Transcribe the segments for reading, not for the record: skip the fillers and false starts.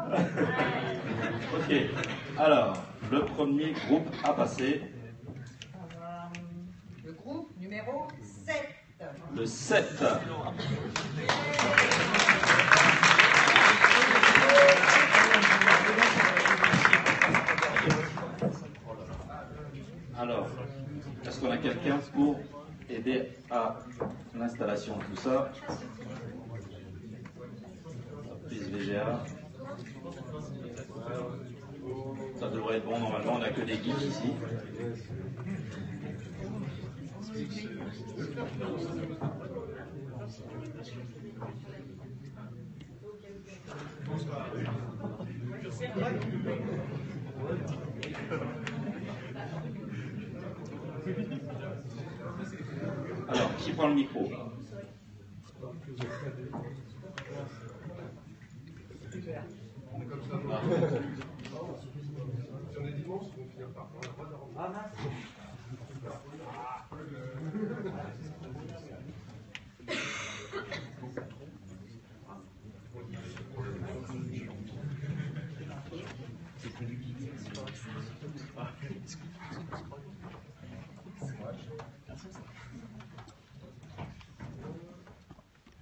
Ok, alors, le premier groupe à passer. Le groupe numéro 7. Le 7. Alors, est-ce qu'on a quelqu'un pour aider à l'installation de tout ça? Prise VGA. Ça devrait être bon normalement, on n'a que des geeks ici. Alors, qui prend le micro?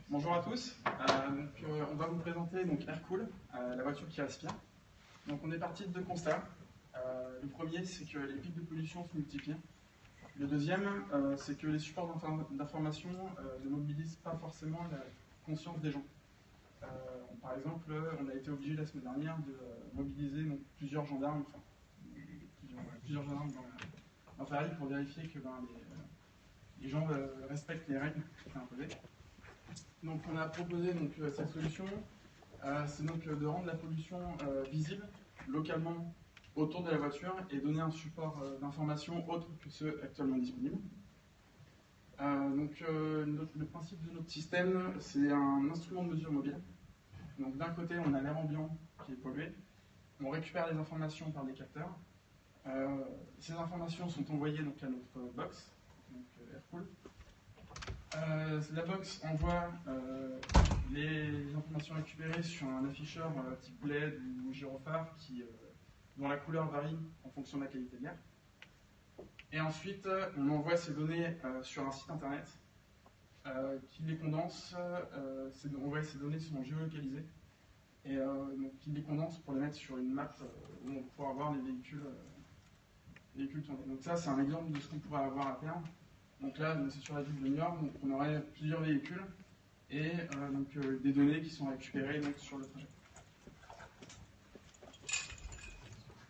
Bonjour à tous, on va vous présenter donc Aircool, la voiture qui respire. Donc on est parti de deux constats. Le premier, c'est que les pics de pollution se multiplient. Le deuxième, c'est que les supports d'information ne mobilisent pas forcément la conscience des gens. Par exemple, on a été obligé la semaine dernière de mobiliser donc, plusieurs gendarmes dans Paris pour vérifier que les gens respectent les règles qui sont imposées. Donc on a proposé donc, cette solution, c'est donc de rendre la pollution visible localement autour de la voiture et donner un support d'information autre que ceux actuellement disponibles. Le principe de notre système, c'est un instrument de mesure mobile. Donc d'un côté, on a l'air ambiant qui est pollué, on récupère les informations par des capteurs. Ces informations sont envoyées donc, à notre box, donc Aircool. La box envoie les informations récupérées sur un afficheur type LED ou gyrophare dont la couleur varie en fonction de la qualité de l'air. Et ensuite, on envoie ces données sur un site internet qui les condense. Ces données sont géolocalisées et donc, qui les condense pour les mettre sur une map où on pourra voir les véhicules tourner. Donc ça, c'est un exemple de ce qu'on pourrait avoir à terme. Donc là, c'est sur la ville de New York, donc on aurait plusieurs véhicules et des données qui sont récupérées donc, sur le trajet.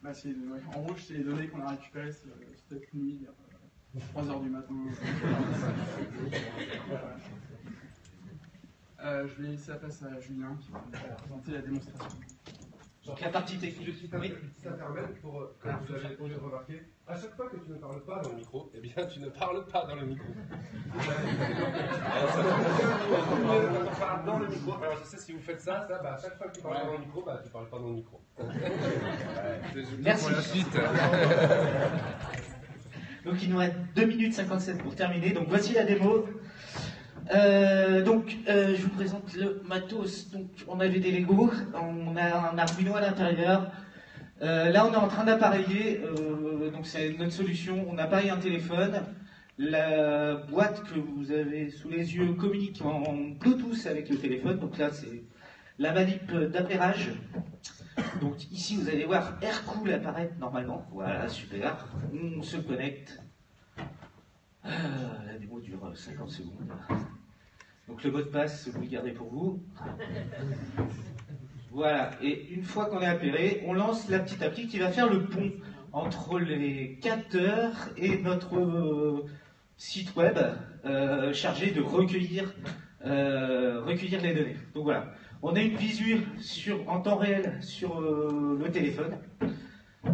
Là, en rouge, c'est les données qu'on a récupérées cette nuit, vers 3h du matin. Je vais laisser la place à Julien qui va présenter la démonstration. Donc la partie technique. Site internet pour, comme vous l'avez remarqué, à chaque fois que tu ne parles pas dans le micro, eh bien tu ne parles pas dans le micro. On parle dans le micro. Alors je sais si vous faites ça, à chaque fois que tu parles dans le micro, tu ne parles pas dans le micro. Merci. Pour la suite. Donc il nous reste 2 minutes 57 pour terminer. Donc voici la démo. Je vous présente le matos. Donc, on avait des Lego, on a un Arduino à l'intérieur. Là, on est en train d'appareiller. Donc, c'est notre solution. On appareille un téléphone. La boîte que vous avez sous les yeux communique en Bluetooth avec le téléphone. Donc là, c'est la manip d'appairage. Donc ici, vous allez voir Aircool apparaître normalement. Voilà, super. On se connecte. La démo dure 50 secondes. Donc le mot de passe, vous le gardez pour vous. Voilà, et une fois qu'on est appairé, on lance la petite appli qui va faire le pont entre les capteurs et notre site web chargé de recueillir les données. Donc voilà, on a une visu en temps réel sur le téléphone.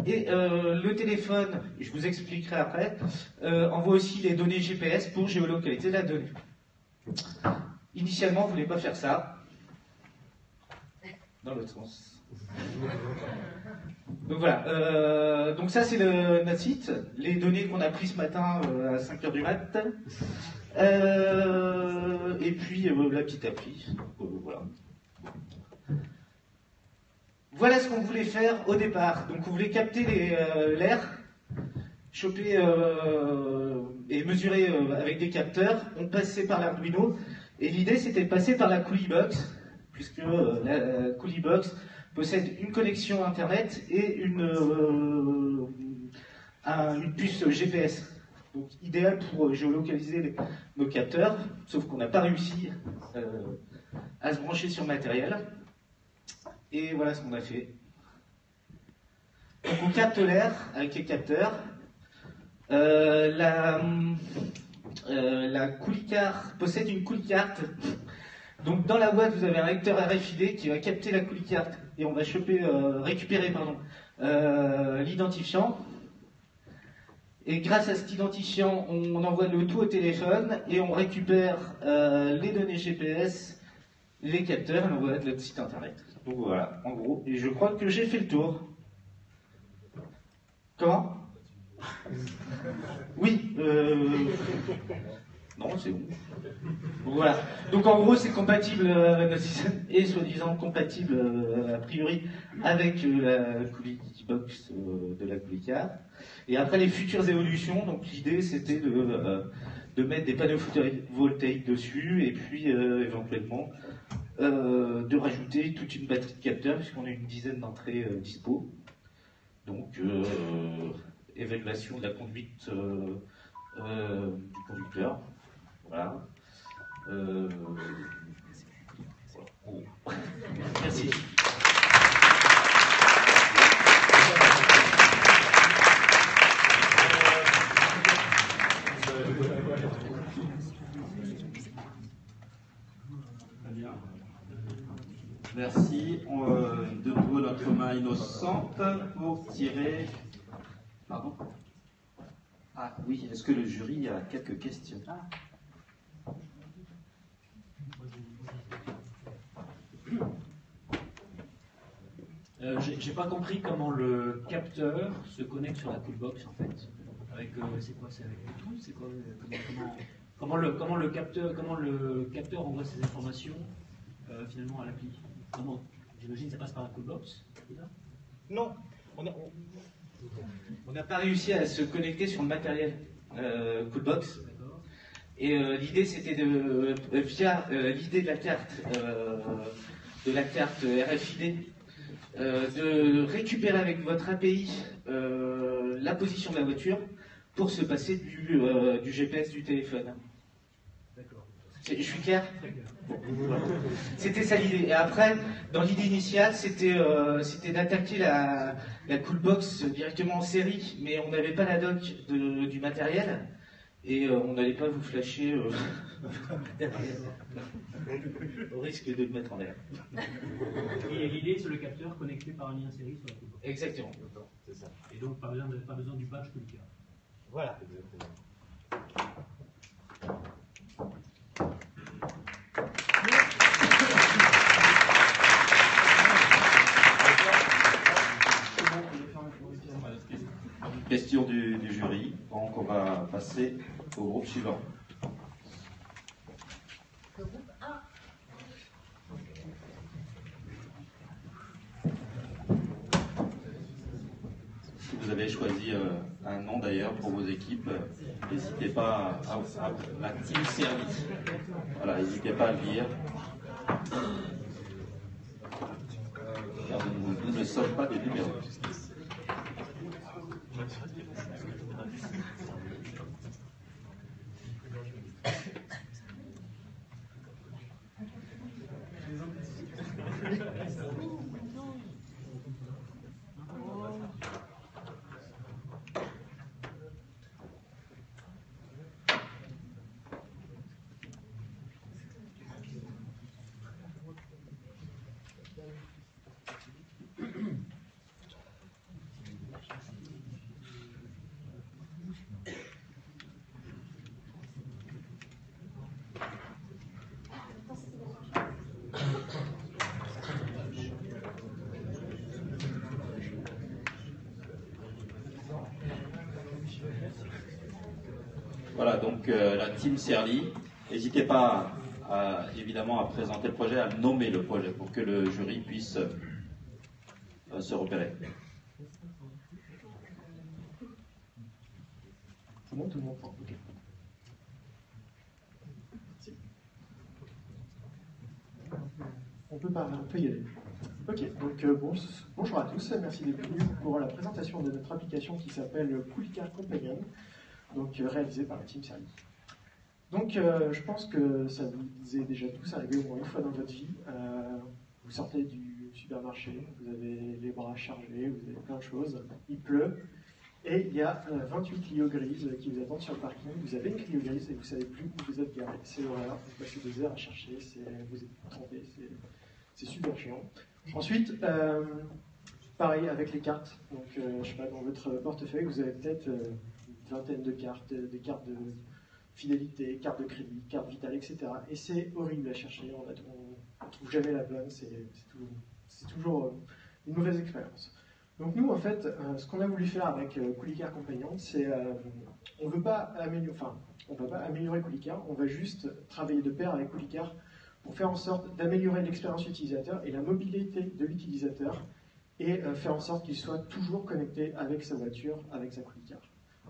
Et le téléphone, je vous expliquerai après, envoie aussi les données GPS pour géolocaliser la donnée. Initialement, on ne voulait pas faire ça. Dans l'autre sens. Donc voilà. Donc ça, c'est notre site. Les données qu'on a prises ce matin à 5h du mat. Et puis la petite appli. Donc, voilà. voilà ce qu'on voulait faire au départ. Donc on voulait capter l'air, choper et mesurer avec des capteurs. On passait par l'Arduino et l'idée c'était de passer par la CooleyBox, puisque la CooleyBox possède une connexion internet et une puce GPS. Donc idéal pour géolocaliser nos capteurs, sauf qu'on n'a pas réussi à se brancher sur le matériel. Et voilà ce qu'on a fait. Donc on capte l'air avec les capteurs. La CooleyCard possède une CooleyCard. Donc dans la boîte vous avez un lecteur RFID qui va capter la CooleyCard et on va récupérer l'identifiant. Et grâce à cet identifiant, on envoie le tout au téléphone et on récupère les données GPS, les capteurs et on envoie de notre site internet. Donc voilà, en gros. Et je crois que j'ai fait le tour. Comment? Oui. Non, c'est bon. Donc voilà. Donc en gros, c'est compatible, notre système est soi-disant compatible a priori avec la CooleyBox de la CooleyCard. Et après les futures évolutions, donc l'idée c'était de mettre des panneaux photovoltaïques dessus et puis éventuellement de rajouter toute une batterie de capteurs puisqu'on a une dizaine d'entrées dispo. Donc évaluation de la conduite du conducteur. Voilà. Voilà. Merci. Merci. De nouveau notre main innocente pour tirer. Pardon? Ah oui, est-ce que le jury a quelques questions? J'ai pas compris comment le capteur se connecte sur la CooleyBox en fait. Avec c'est quoi? C'est avec Bluetooth? C'est quoi? Comment le capteur envoie ces informations finalement à l'appli? Comment? J'imagine que ça passe par la CooleyBox. Non, on n'a pas réussi à se connecter sur le matériel CooleyBox. Et l'idée c'était via l'idée de la carte RFID, de récupérer avec votre API la position de la voiture pour se passer du GPS du téléphone. D'accord. Je suis clair? C'était ça l'idée. Et après, dans l'idée initiale, c'était d'attaquer la CooleyBox directement en série, mais on n'avait pas la doc du matériel et on n'allait pas vous flasher au risque de le mettre en l'air. Et l'idée, c'est le capteur connecté par un lien série sur la CooleyBox. Exactement. C'est ça. Et donc, pas besoin du badge CooleyCard. Voilà. Question du jury. Donc on va passer au groupe suivant. Le groupe 1. Si vous avez choisi un nom d'ailleurs pour vos équipes, n'hésitez pas à la Team Service. Voilà, n'hésitez pas à le dire. Car nous ne sommes pas des numéros. Voilà, donc la Team Serly, n'hésitez pas évidemment à présenter le projet, à nommer le projet pour que le jury puisse se repérer. C'est bon, tout le monde prend. Ok. On peut y aller. Ok, donc bonjour à tous, merci d'être venus pour la présentation de notre application qui s'appelle Coolicar Companion, donc réalisée par la Team Sally. Donc je pense que ça vous est déjà tous arrivé au moins une fois dans votre vie. Vous sortez du supermarché, vous avez les bras chargés, vous avez plein de choses, il pleut, et il y a 28 Clio grises qui vous attendent sur le parking. Vous avez une Clio grise et vous ne savez plus où vous êtes garé. C'est l'horreur, vous passez 2 heures à chercher, vous êtes trompé, c'est super chiant. Ensuite, pareil avec les cartes. Donc, je sais pas, dans votre portefeuille, vous avez peut-être une vingtaine de cartes, des cartes de fidélité, cartes de crédit, cartes vitales, etc. Et c'est horrible à chercher. On ne trouve jamais la bonne. C'est toujours une mauvaise expérience. Donc nous, en fait, ce qu'on a voulu faire avec Coolicar Companion, c'est on ne veut pas améliorer Coolicar, on va juste travailler de pair avec Coolicar pour faire en sorte d'améliorer l'expérience utilisateur et la mobilité de l'utilisateur et faire en sorte qu'il soit toujours connecté avec sa voiture, avec sa Coolicar.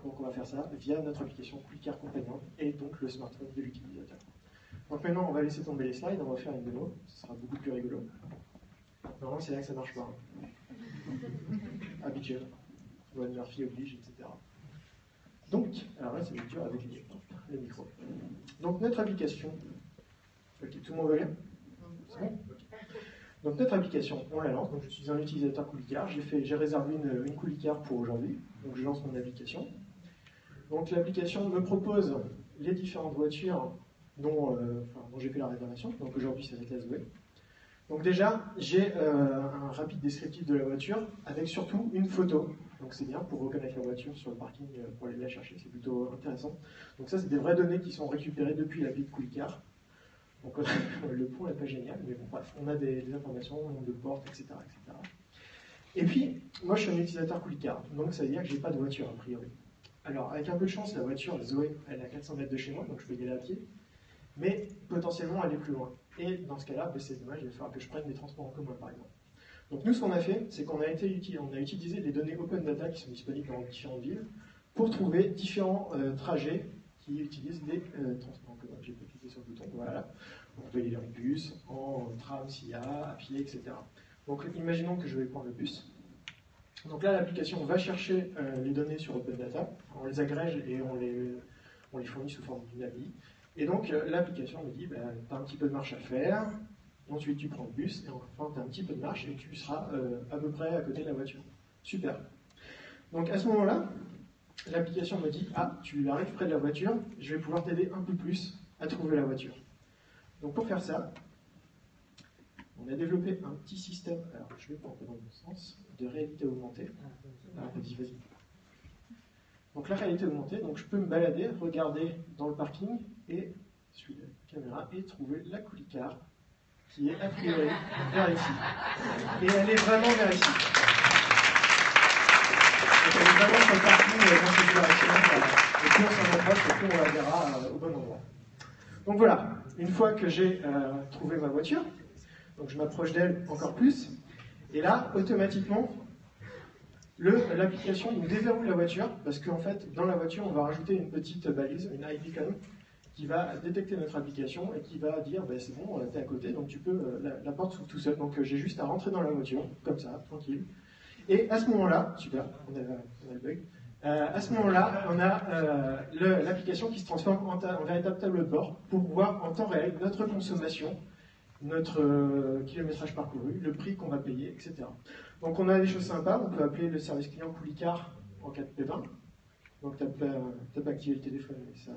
Donc on va faire ça via notre application Coolicar Companion et donc le smartphone de l'utilisateur. Donc maintenant, on va laisser tomber les slides, on va faire une démo, ce sera beaucoup plus rigolo. Normalement, c'est là que ça marche pas. Habituel. Loi de Murphy oblige, etc. Donc, alors là, c'est dur avec les micros. Donc, notre application. Ok, tout le monde va bien? C'est bon? Okay. Donc, notre application, on la lance. Donc, je suis un utilisateur Coolicar. J'ai réservé une Coolicar pour aujourd'hui. Donc, je lance mon application. Donc, l'application me propose les différentes voitures dont j'ai fait la réservation. Donc, aujourd'hui, c'est avec la Zoé. Donc déjà, j'ai un rapide descriptif de la voiture, avec surtout une photo. Donc c'est bien pour reconnaître la voiture sur le parking, pour aller la chercher, c'est plutôt intéressant. Donc ça, c'est des vraies données qui sont récupérées depuis l'appli de Coolicar. Donc le pont n'est pas génial, mais bon, bref, on a des informations, nombre de portes, etc., etc. Et puis, moi je suis un utilisateur Coolicar, donc ça veut dire que j'ai pas de voiture a priori. Alors avec un peu de chance, la voiture, la Zoé, elle est à 400 mètres de chez moi, donc je peux y aller à pied. Mais potentiellement elle est plus loin. Et dans ce cas-là, c'est dommage, il va falloir que je prenne des transports en commun par exemple. Donc nous, ce qu'on a fait, c'est qu'on a utilisé les données Open Data qui sont disponibles dans différentes villes pour trouver différents trajets qui utilisent des transports en commun. J'ai pas cliqué sur le bouton, voilà. On peut y aller en bus, en tram s'il y a, à pied, etc. Donc imaginons que je vais prendre le bus. Donc là, l'application va chercher les données sur Open Data, on les agrège et on les fournit sous forme d'une API. Et donc, l'application me dit, tu as un petit peu de marche à faire, ensuite tu prends le bus, et enfin, tu as un petit peu de marche, et tu seras à peu près à côté de la voiture. Super. Donc, à ce moment-là, l'application me dit, tu arrives près de la voiture, je vais pouvoir t'aider un peu plus à trouver la voiture. Donc, pour faire ça, on a développé un petit système, alors je vais prendre dans le bon sens, de réalité augmentée. Alors, vas-y. Donc la réalité augmentée, donc je peux me balader, regarder dans le parking et suivre la caméra et trouver la Coolicar qui est a priori vers ici. Et elle est vraiment vers ici. Donc elle est vraiment sur le parking dans cette direction. Et plus on s'en approche, et plus on la verra au bon endroit. Donc voilà, une fois que j'ai trouvé ma voiture, donc je m'approche d'elle encore plus, et là, automatiquement, l'application nous déverrouille la voiture, parce qu'en fait, dans la voiture, on va rajouter une petite balise, une iBeacon, qui va détecter notre application et qui va dire, c'est bon, t'es à côté, donc tu peux, la porte s'ouvre tout seul, donc j'ai juste à rentrer dans la voiture, comme ça, tranquille. Et à ce moment-là, super, on a le bug, à ce moment-là, on a l'application qui se transforme en véritable tableau de bord pour voir en temps réel notre consommation, notre kilométrage parcouru, le prix qu'on va payer, etc. Donc on a des choses sympas, on peut appeler le service client Coolicar en cas de pépin. Donc tu n'as pas activé le téléphone, mais ça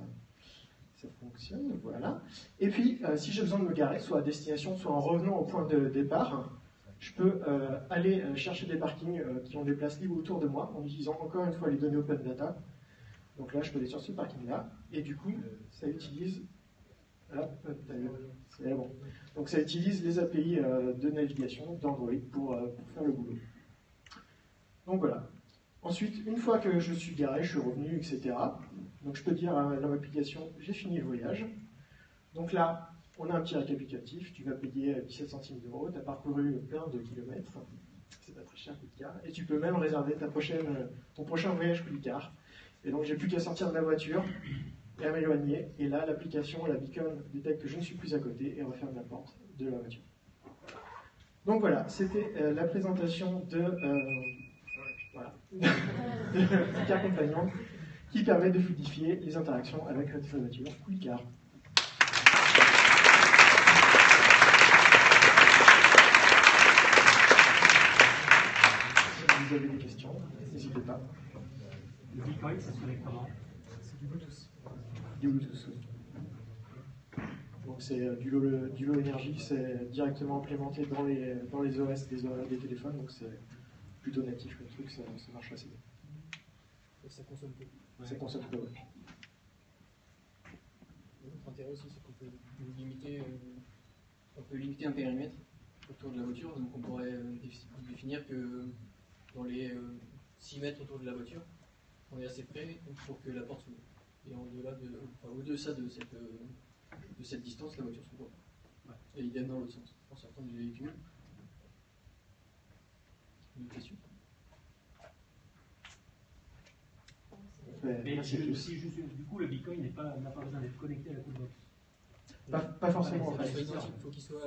fonctionne, voilà. Et puis, si j'ai besoin de me garer, soit à destination, soit en revenant au point de départ, je peux aller chercher des parkings qui ont des places libres autour de moi, en utilisant encore une fois les données Open Data. Donc là, je peux aller sur ce parking-là, et du coup, ça utilise... c'est bon. Donc ça utilise les API de navigation d'Android pour faire le boulot. Donc voilà. Ensuite, une fois que je suis garé, je suis revenu, etc. Donc je peux dire à l'application, j'ai fini le voyage. Donc là, on a un petit récapitulatif, tu vas payer 17 centimes d'euros, tu as parcouru plein de kilomètres, C'est pas très cher, Coolicar. Et tu peux même réserver ton prochain voyage Coolicar. Et donc, j'ai plus qu'à sortir de la voiture et à m'éloigner. Et là, l'application, la beacon, détecte que je ne suis plus à côté et referme la porte de la voiture. Donc voilà, c'était la présentation de Coolicar Companion qui permet de fluidifier les interactions avec votre voiture Coolicar. Si vous avez des questions, n'hésitez pas. Le Bitcoin, ça se connecte comment? C'est du Bluetooth. Du Bluetooth, oui. Donc c'est du low énergie, c'est directement implémenté dans les OS des téléphones, donc c'est plutôt natif comme truc, ça marche assez bien. Et ça consomme peu. Ça consomme peu, ouais. L'autre intérêt aussi, c'est qu'on peut limiter un périmètre autour de la voiture, donc on pourrait définir que dans les 6 mètres autour de la voiture, on est assez près pour que la porte s'ouvre. Et au-delà de cette distance, la voiture s'ouvre pas. Et idem dans l'autre sens, pour certains des véhicules. Une question? Mais du coup, le Bitcoin n'a pas besoin d'être connecté à la Coolbox. Pas forcément, en fait. Il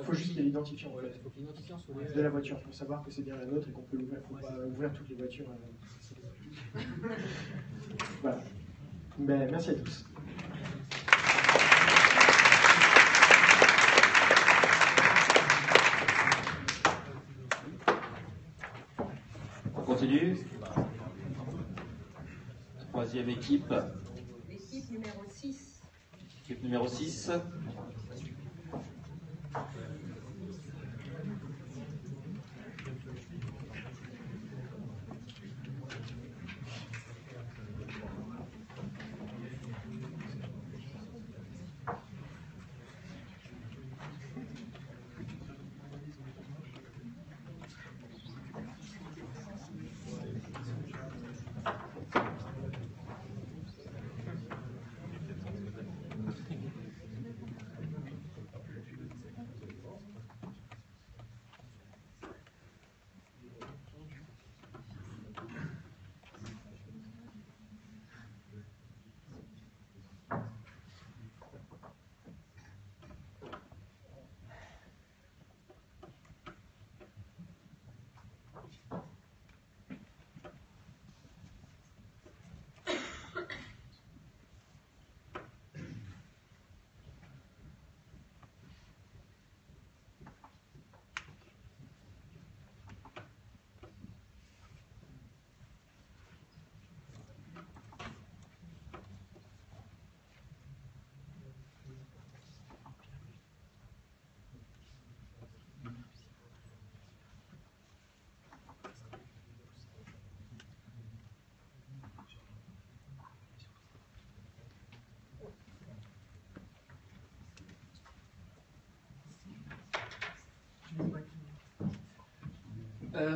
faut juste qu'il y ait l'identifiant faut que l'identifiant soit de la voiture pour savoir que c'est bien la nôtre et qu'on peut l'ouvrir. Il ne faut pas ouvrir toutes les voitures. Voilà. Ben, merci à tous. On continue. Troisième équipe. L'équipe numéro 6. Équipe numéro 6.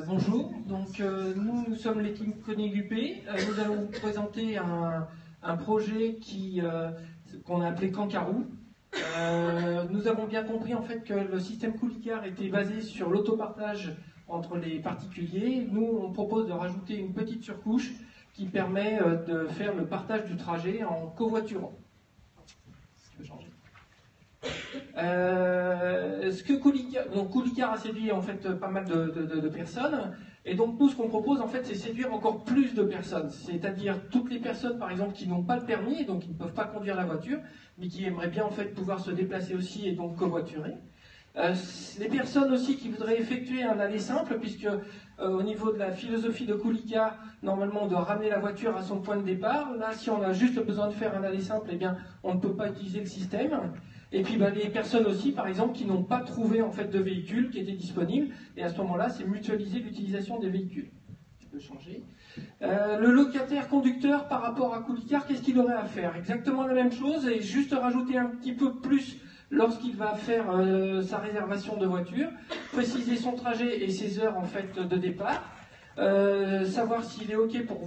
Bonjour, donc nous sommes l'équipe Konig UP. Nous allons vous présenter un projet qu'on a appelé Kankaroo. Nous avons bien compris en fait que le système Coolicar était basé sur l'autopartage entre les particuliers. Nous, on propose de rajouter une petite surcouche qui permet de faire le partage du trajet en covoiturant. Tu veux changer ? Coolicar a séduit en fait pas mal de personnes, et donc nous ce qu'on propose en fait c'est séduire encore plus de personnes, c'est-à-dire toutes les personnes par exemple qui n'ont pas le permis et donc qui ne peuvent pas conduire la voiture, mais qui aimeraient bien en fait pouvoir se déplacer aussi et donc covoiturer. Les personnes aussi qui voudraient effectuer un aller simple, puisque au niveau de la philosophie de Coolicar, normalement on doit ramener la voiture à son point de départ. Là, si on a juste besoin de faire un aller simple, eh bien on ne peut pas utiliser le système. Et puis les personnes aussi, par exemple, qui n'ont pas trouvé en fait de véhicule qui était disponible, et à ce moment-là, c'est mutualiser l'utilisation des véhicules. Tu peux changer. Le locataire conducteur par rapport à Coolicar, qu'est-ce qu'il aurait à faire? Exactement la même chose, et juste rajouter un petit peu plus lorsqu'il va faire sa réservation de voiture, préciser son trajet et ses heures en fait de départ, savoir s'il est OK pour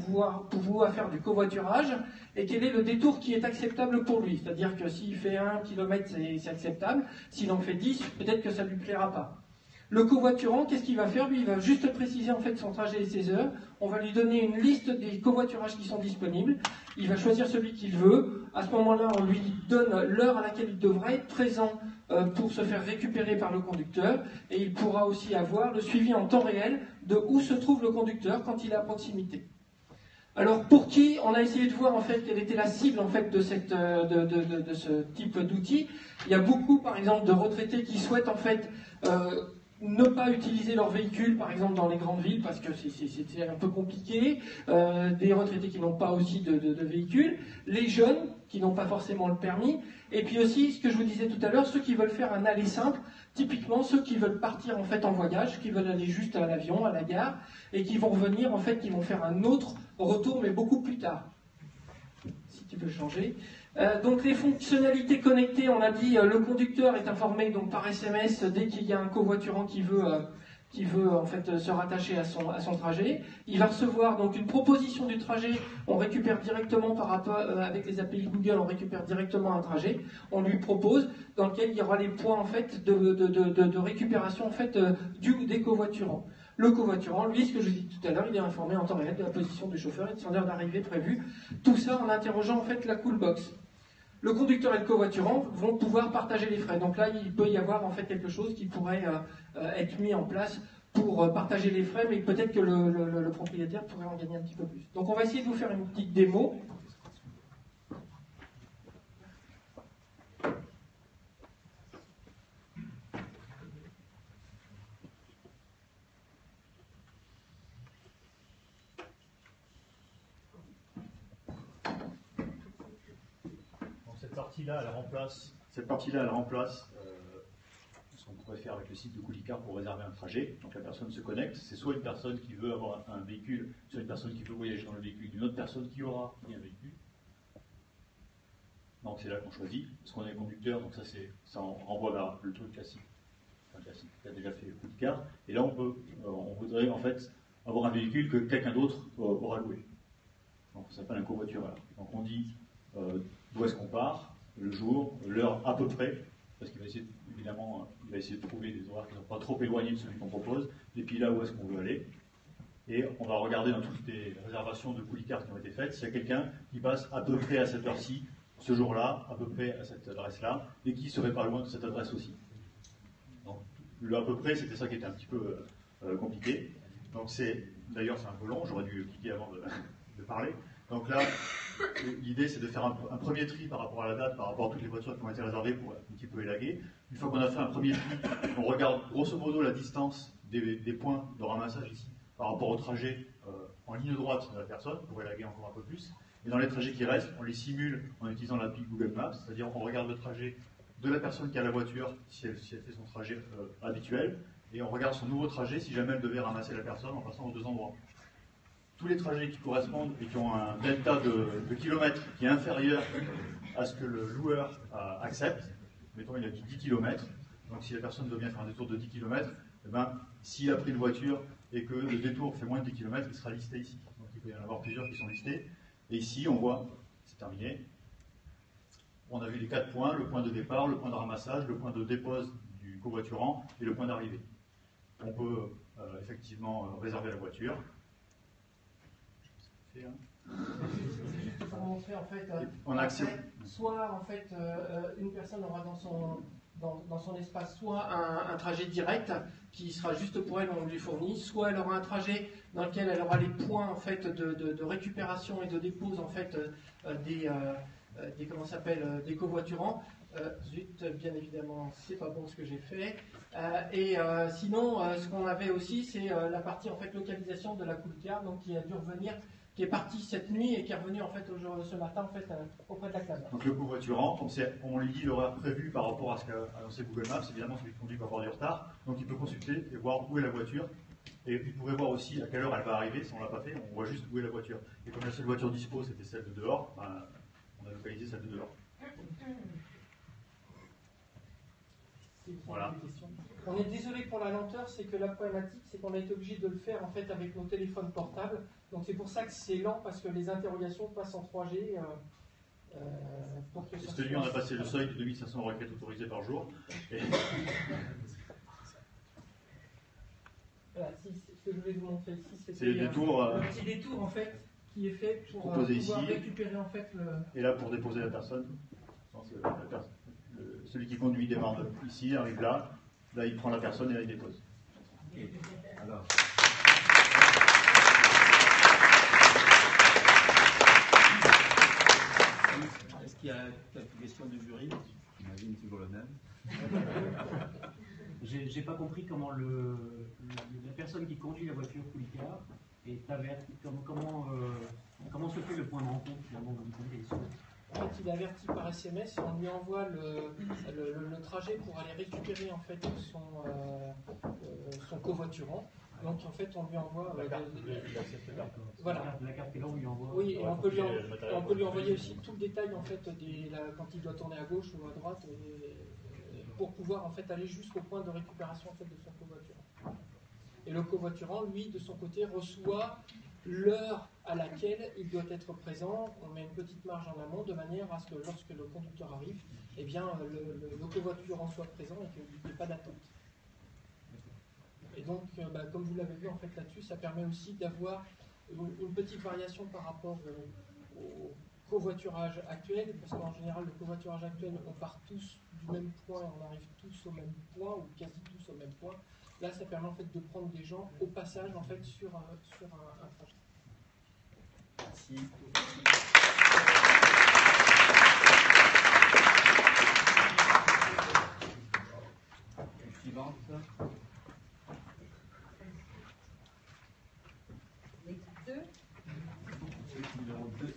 pouvoir faire du covoiturage et quel est le détour qui est acceptable pour lui. C'est-à-dire que s'il fait 1 km, c'est acceptable. S'il en fait 10, peut-être que ça ne lui plaira pas. Le covoiturant, qu'est-ce qu'il va faire? Lui, il va juste préciser en fait son trajet et ses heures. On va lui donner une liste des covoiturages qui sont disponibles. Il va choisir celui qu'il veut. À ce moment-là, on lui donne l'heure à laquelle il devra être présent pour se faire récupérer par le conducteur. Et il pourra aussi avoir le suivi en temps réel de où se trouve le conducteur quand il est à proximité. Alors pour qui on a essayé de voir en fait quelle était la cible en fait de ce type d'outil. Il y a beaucoup par exemple de retraités qui souhaitent en fait ne pas utiliser leur véhicule par exemple dans les grandes villes parce que c'est un peu compliqué, des retraités qui n'ont pas aussi de véhicule, les jeunes qui n'ont pas forcément le permis, et puis aussi ce que je vous disais tout à l'heure, ceux qui veulent faire un aller simple, typiquement ceux qui veulent partir en fait en voyage, qui veulent aller juste à l'avion, à la gare, et qui vont revenir en fait, qui vont faire un autre retour mais beaucoup plus tard. Si tu peux changer. Donc les fonctionnalités connectées, on a dit, le conducteur est informé donc par SMS dès qu'il y a un covoiturant qui veut en fait se rattacher à son trajet. Il va recevoir donc une proposition du trajet. On récupère directement par rapport avec les API Google, on récupère directement un trajet. On lui propose dans lequel il y aura les points en fait de récupération en fait des covoiturants. Le covoiturant, lui, ce que je dis tout à l'heure, il est informé en temps réel de la position du chauffeur et de son heure d'arrivée prévue. Tout ça en interrogeant en fait la Coolbox. Le conducteur et le covoiturant vont pouvoir partager les frais. Donc là, il peut y avoir en fait quelque chose qui pourrait être mis en place pour partager les frais, mais peut-être que le propriétaire pourrait en gagner un petit peu plus. Donc on va essayer de vous faire une petite démo. Cette partie-là, elle remplace ce qu'on pourrait faire avec le site de Coolicar pour réserver un trajet. Donc la personne se connecte, c'est soit une personne qui veut avoir un véhicule, soit une personne qui veut voyager dans le véhicule d'une autre personne qui aura un véhicule. Donc c'est là qu'on choisit, parce qu'on est conducteur, donc ça renvoie vers le truc classique, qui a déjà fait Coolicar. Et là on voudrait en fait avoir un véhicule que quelqu'un d'autre aura loué. Donc ça s'appelle un covoitureur. Donc on dit d'où est-ce qu'on part, le jour, l'heure à peu près, parce qu'il va essayer, évidemment, il va essayer de trouver des horaires qui ne sont pas trop éloignés de celui qu'on propose, et puis là où est-ce qu'on veut aller. Et on va regarder dans toutes les réservations de Coolicar qui ont été faites, s'il y a quelqu'un qui passe à peu près à cette heure-ci, ce jour-là, à peu près à cette adresse-là, et qui serait pas loin de cette adresse aussi. Donc, le à peu près, c'était ça qui était un petit peu compliqué. Donc d'ailleurs c'est un peu long, j'aurais dû cliquer avant de parler. Donc là, l'idée c'est de faire un premier tri par rapport à la date, par rapport à toutes les voitures qui ont été réservées pour un petit peu élaguer. Une fois qu'on a fait un premier tri, on regarde grosso modo la distance des points de ramassage ici par rapport au trajet en ligne droite de la personne, pour élaguer encore un peu plus. Et dans les trajets qui restent, on les simule en utilisant l'appli Google Maps, c'est-à-dire on regarde le trajet de la personne qui a la voiture, si elle fait son trajet habituel, et on regarde son nouveau trajet si jamais elle devait ramasser la personne en passant aux deux endroits. Tous les trajets qui correspondent et qui ont un delta de kilomètres qui est inférieur à ce que le loueur accepte, mettons il a dit 10 km, donc si la personne doit bien faire un détour de 10 km, eh ben, s'il a pris une voiture et que le détour fait moins de 10 km, il sera listé ici. Donc il peut y en avoir plusieurs qui sont listés. Et ici, on voit, c'est terminé, on a vu les 4 points, le point de départ, le point de ramassage, le point de dépose du covoiturant et le point d'arrivée. On peut effectivement réserver la voiture. Pour montrer en fait, soit en fait une personne aura dans son espace soit un trajet direct qui sera juste pour elle, on lui fournit, soit elle aura un trajet dans lequel elle aura les points en fait de récupération et de dépose en fait des covoiturants. Zut, bien évidemment, c'est pas bon ce que j'ai fait. Sinon, ce qu'on avait aussi, c'est la partie en fait localisation de la Coolicar, donc qui a dû revenir, qui est parti cette nuit et qui est revenu en fait ce matin en fait auprès de la classe. Donc le covoiturant, comme on lui dit l'horaire prévu par rapport à ce qu'a annoncé Google Maps, évidemment celui qui conduit va avoir du retard, donc il peut consulter et voir où est la voiture. Et il pourrait voir aussi à quelle heure elle va arriver, si on ne l'a pas fait, on voit juste où est la voiture. Et comme la seule voiture dispo c'était celle de dehors, ben, on a localisé celle de dehors. Voilà. On est désolé pour la lenteur, c'est que la problématique, c'est qu'on a été obligé de le faire en fait avec nos téléphones portables. Donc c'est pour ça que c'est lent, parce que les interrogations passent en 3G. Cette nuit, on a passé le seuil de 2500 requêtes autorisées par jour. Et Voilà, ce que je voulais vous montrer ici, C'est le détour, le petit détour en fait qui est fait pour pouvoir ici, récupérer en fait le. Et là pour déposer la personne. Celui qui conduit démarre ici, arrive là il prend la personne et là il dépose. Alors. Est-ce qu'il y a quelques questions du jury? J'imagine toujours le même. J'ai pas compris comment la personne qui conduit la voiture Coulicard est avertie. Comment se fait le point de rencontre finalement? En fait, il est averti par SMS et on lui envoie le trajet pour aller récupérer en fait son covoiturant. Donc en fait, on lui envoie la carte que l'on lui envoie. Oui, et on peut lui envoyer aussi tout le détail en fait quand il doit tourner à gauche ou à droite pour pouvoir en fait aller jusqu'au point de récupération en fait de son covoiturant. Et le covoiturant, lui, de son côté, reçoit l'heure à laquelle il doit être présent. On met une petite marge en amont de manière à ce que lorsque le conducteur arrive, eh bien, le covoiturant soit présent et qu'il n'y ait pas d'attente. Et donc, comme vous l'avez vu en fait là-dessus, ça permet aussi d'avoir une petite variation par rapport au covoiturage actuel, parce qu'en général, le covoiturage actuel, on part tous du même point, on arrive tous au même point, ou quasi tous au même point. Là, ça permet en fait de prendre des gens au passage en fait sur un trajet. Merci. Suivante. L'équipe 2. Numéro 2.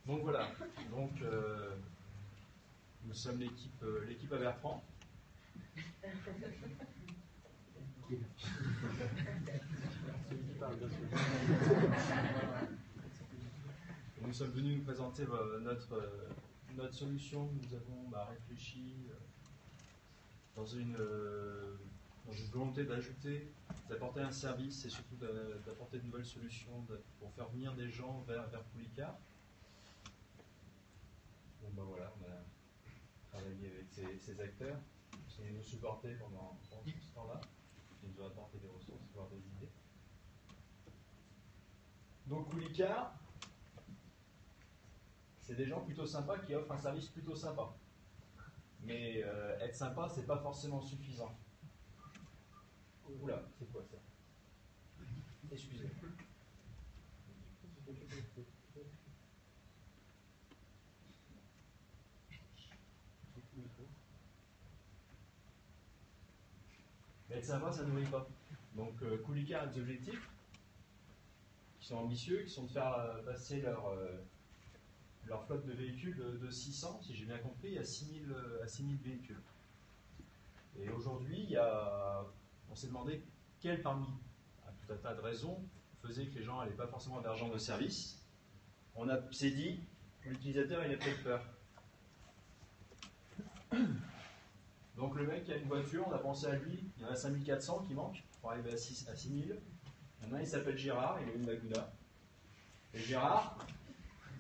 Donc voilà, nous sommes l'équipe à Bertrand. Nous sommes venus nous présenter notre solution que nous avons réfléchi dans une volonté d'apporter un service et surtout d'apporter de nouvelles solutions pour faire venir des gens vers Coulicard. Bon, voilà, on a travaillé avec ces acteurs qui nous supportaient pendant tout ce temps-là, qui nous ont apporté des ressources, voire des idées. Donc Coulicard, c'est des gens plutôt sympas qui offrent un service plutôt sympa. Mais être sympa, c'est pas forcément suffisant. Oula, c'est quoi ça? Excusez-moi. Mais être sympa, ça ne nourrit pas. Donc Coulicard a des objectifs qui sont ambitieux, qui sont de faire passer leur flotte de véhicules de 600, si j'ai bien compris, à 6000 véhicules. Et aujourd'hui, on s'est demandé quelle parmi tout un tas de raisons faisait que les gens n'allaient pas forcément vers ce genre de service. On s'est dit, l'utilisateur, il a peut-être peur. Donc le mec qui a une voiture, on a pensé à lui, il y en a 5400 qui manquent pour arriver à 6000. Il y en a un, il s'appelle Gérard, il a une Laguna. Et Gérard,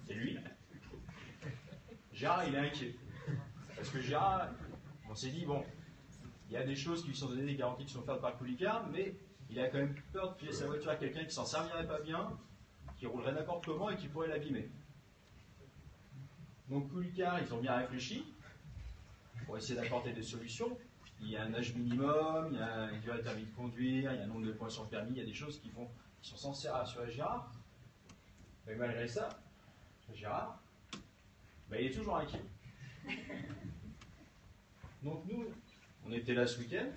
c'est lui. Gérard, il est inquiet. Parce que Gérard, on s'est dit, bon, il y a des choses qui lui sont données, des garanties qui sont faites par Coulicard, mais il a quand même peur de filer sa voiture à quelqu'un qui s'en servirait pas bien, qui roulerait n'importe comment et qui pourrait l'abîmer. Donc Coolicar, ils ont bien réfléchi pour essayer d'apporter des solutions. Il y a un âge minimum, il y a une durée de permis de conduire, il y a un nombre de points sur le permis, il y a des choses qui sont censées rassurer Gérard. Mais malgré ça, Gérard, il est toujours inquiet. Donc nous, on était là ce week-end.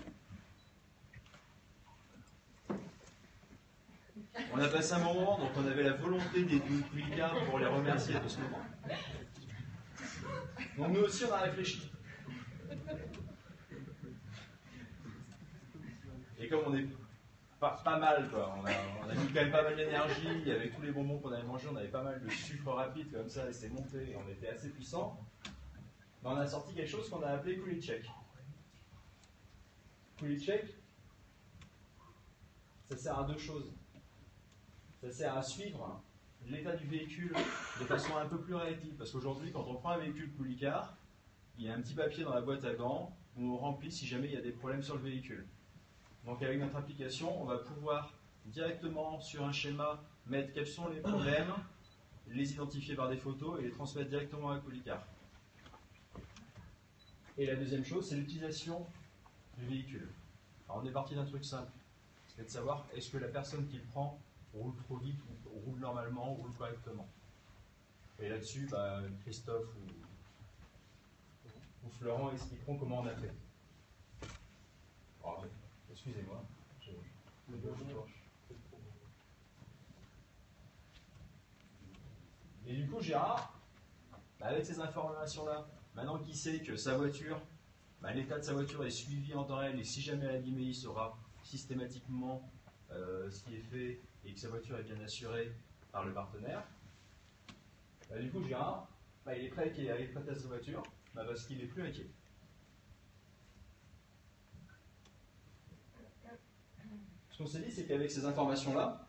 On a passé un moment, donc on avait la volonté des Coolicar pour les remercier de ce moment. Donc nous aussi, on a réfléchi. Et comme on est pas mal, quoi, on a mis quand même pas mal d'énergie, avec tous les bonbons qu'on avait mangés, on avait pas mal de sucre rapide comme ça, et c'est monté, et on était assez puissants. On a sorti quelque chose qu'on a appelé Coolicheck. Coolicheck, ça sert à deux choses. Ça sert à suivre l'état du véhicule de façon un peu plus réactive. Parce qu'aujourd'hui, quand on prend un véhicule Coolicar, il y a un petit papier dans la boîte à gants où on remplit si jamais il y a des problèmes sur le véhicule. Donc avec notre application, on va pouvoir directement sur un schéma mettre quels sont les problèmes, les identifier par des photos et les transmettre directement à Coolicar. Et la deuxième chose, c'est l'utilisation du véhicule. Alors on est parti d'un truc simple, c'est de savoir est-ce que la personne qui le prend roule trop vite ou roule normalement ou roule correctement. Et là-dessus, Christophe ou Florent expliqueront comment on a fait. Oh, excusez-moi. Et du coup, Gérard, avec ces informations-là, maintenant qu'il sait que sa voiture, l'état de sa voiture est suivi en temps réel, et si jamais elle est abîmée, il saura systématiquement ce qui est fait et que sa voiture est bien assurée par le partenaire. Du coup, Gérard, il est prêt à sa voiture, parce qu'il n'est plus inquiet. Ce qu'on s'est dit, c'est qu'avec ces informations-là,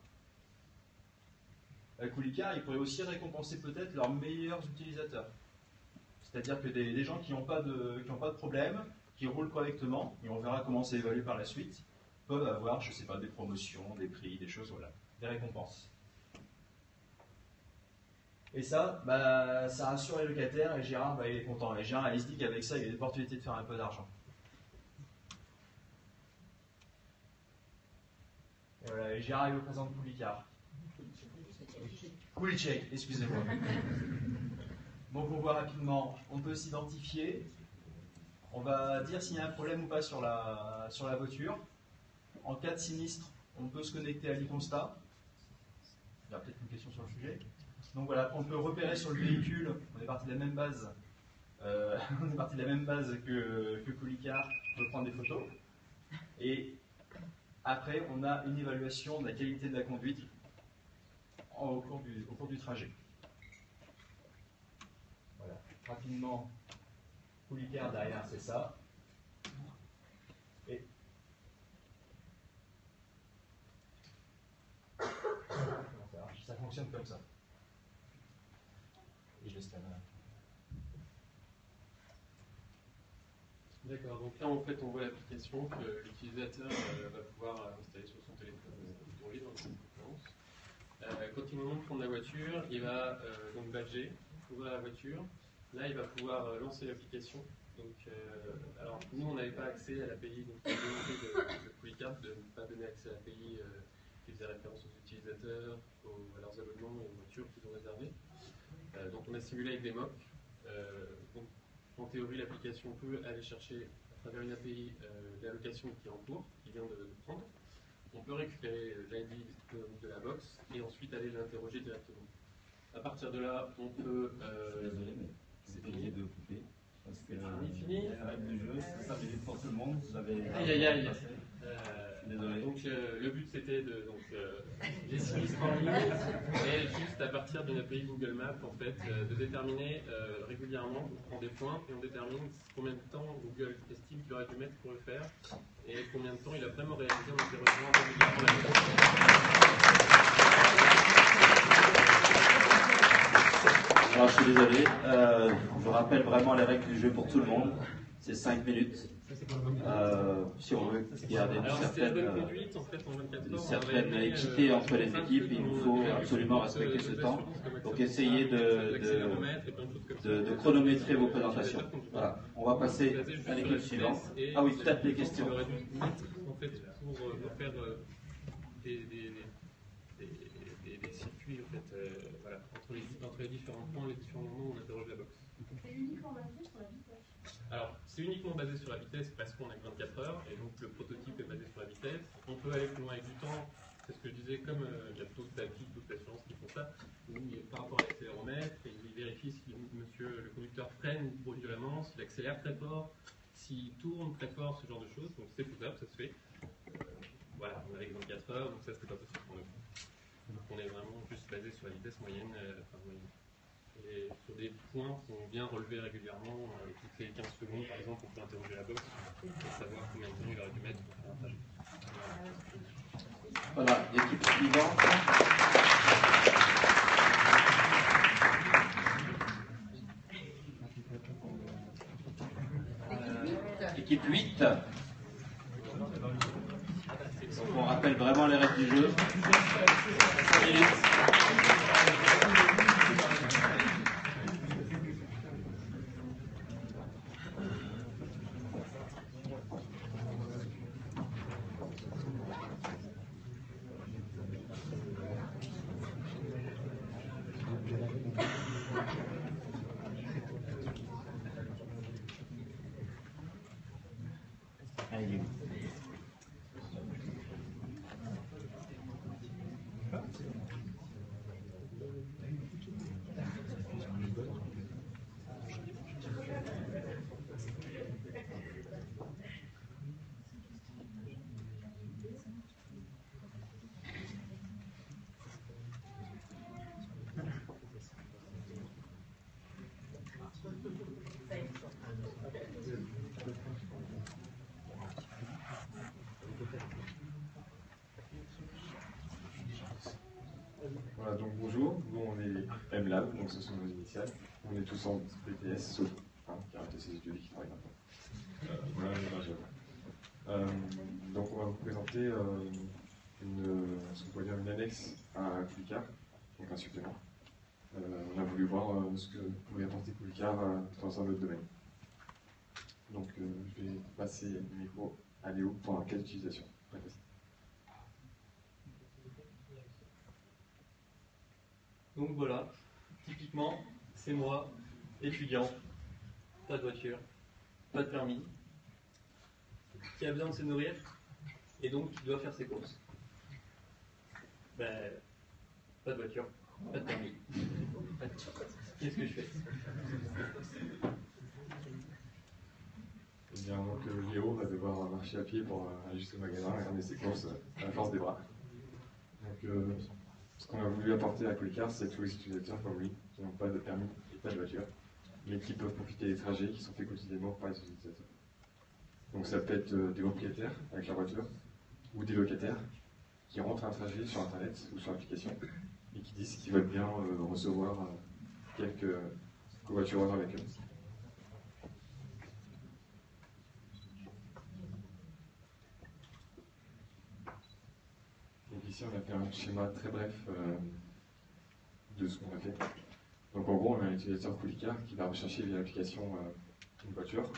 Coolicar, il pourrait aussi récompenser peut-être leurs meilleurs utilisateurs. C'est-à-dire que des gens qui n'ont pas de problème, qui roulent correctement, et on verra comment c'est évalué par la suite, peuvent avoir, je ne sais pas, des promotions, des prix, des choses, voilà, des récompenses. Et ça, ça rassure les locataires, et Gérard, il est content. Et Gérard, il se dit qu'avec ça, il a l'opportunité de faire un peu d'argent. Et voilà, et Gérard, il vous présente Coolicar. Coolicheck, excusez-moi. Donc on voit rapidement, on peut s'identifier, on va dire s'il y a un problème ou pas sur la voiture. En cas de sinistre, on peut se connecter à l'e-constat. Il y a peut-être une question sur le sujet. Donc voilà, on peut repérer sur le véhicule, on est parti de la même base, que Coolicar, on peut prendre des photos. Et après, on a une évaluation de la qualité de la conduite au cours du trajet. Voilà, rapidement, Coolicar derrière, c'est ça. Et ça fonctionne comme ça. Et je laisse la main. D'accord, donc là en fait on voit l'application que l'utilisateur va pouvoir installer sur son téléphone pour lire dans une conférence. Quand il monte prendre la voiture, il va donc badger, ouvrir la voiture. Là il va pouvoir lancer l'application. Donc, alors nous on n'avait pas accès à l'API, donc la volonté de Coolicar de ne pas donner accès à l'API qui faisait référence aux utilisateurs, à leurs abonnements et aux voitures qu'ils ont réservées. Donc on a simulé avec des mocks. Donc, en théorie, l'application peut aller chercher à travers une API l'allocation qui est en cours, qui vient de prendre. On peut récupérer l'ID de la box et ensuite aller l'interroger directement. À partir de là, on peut... Désolé, mais c'est fini de couper. Parce que fini. Les règles du jeu, c'est ça, mais pour tout le monde, vous avez... Aïe. Désolé. Donc le but c'était de les sinistres en ligne et juste à partir d'une API Google Maps en fait de déterminer régulièrement, on prend des points et on détermine combien de temps Google estime qu'il aurait dû mettre pour le faire et combien de temps il a vraiment réalisé en interrogeant régulièrement la Alors je suis désolé, je rappelle vraiment les règles du jeu pour tout le monde. C'est 5 minutes. Si on veut garder Alors, c'était la bonne conduite, en fait, en 24 une heures. certaine équité entre les équipes, il nous faut absolument respecter ce temps. Donc essayez de chronométrer vos présentations. Voilà. On va passer à l'équipe suivante. Ah oui, peut-être les questions. En fait, pour faire des circuits en fait, voilà, entre les différents points, les différents moments où on interroge la box. C'est uniquement basé sur la vitesse. Alors, c'est uniquement basé sur la vitesse parce qu'on a que 24 heures et donc le prototype est basé sur la vitesse. On peut aller plus loin avec du temps, c'est ce que je disais, comme il y a d'autres applis, d'autres assurances qui font ça, où par rapport à l'accéléromètre, ils vérifient si le conducteur freine trop violemment, s'il accélère très fort, s'il tourne très fort, ce genre de choses. Donc c'est faisable, ça se fait. Voilà, on avait que 24 heures, donc ça c'était pas possible pour nous. Donc on est vraiment juste basé sur la vitesse moyenne. Et sur des points qu'on vient relever régulièrement, toutes les 15 secondes par exemple, on peut interroger la box pour savoir combien de temps il aurait dû mettre pour faire un trajet. Voilà, l'équipe suivante. Équipe 8. Donc on rappelle vraiment les règles du jeu. 5 minutes. Voilà, donc bonjour, nous on est MLab, donc ce sont nos initiales. On est tous en BTS, sauf un qui a arrêté ses études et qui travaille maintenant. Voilà, donc on va vous présenter ce qu'on pourrait dire une annexe à Kulikar, donc un supplément. On a voulu voir ce que pourrait apporter Kulikar dans un autre domaine. Donc je vais passer le micro à Léo pour un cas d'utilisation. Donc voilà, typiquement, c'est moi, étudiant, pas de voiture, pas de permis, qui a besoin de se nourrir, et donc qui doit faire ses courses. Ben, pas de voiture, pas de permis. Qu'est-ce que je fais? Eh bien, donc Léo va devoir marcher à pied pour aller jusqu'au magasin et ramener ses courses à la force des bras. Donc, ce qu'on a voulu apporter à Kulikar, c'est tous les utilisateurs comme lui, qui n'ont pas de permis et pas de voiture, mais qui peuvent profiter des trajets qui sont faits quotidiennement par les utilisateurs. Donc ça peut être des propriétaires avec leur voiture, ou des locataires qui rentrent un trajet sur Internet ou sur l'application, et qui disent qu'ils veulent bien recevoir quelques covoitureurs avec eux. Donc ici on a fait un schéma très bref de ce qu'on a fait. Donc en gros on a un utilisateur Kulikar qui va rechercher via l'application une voiture.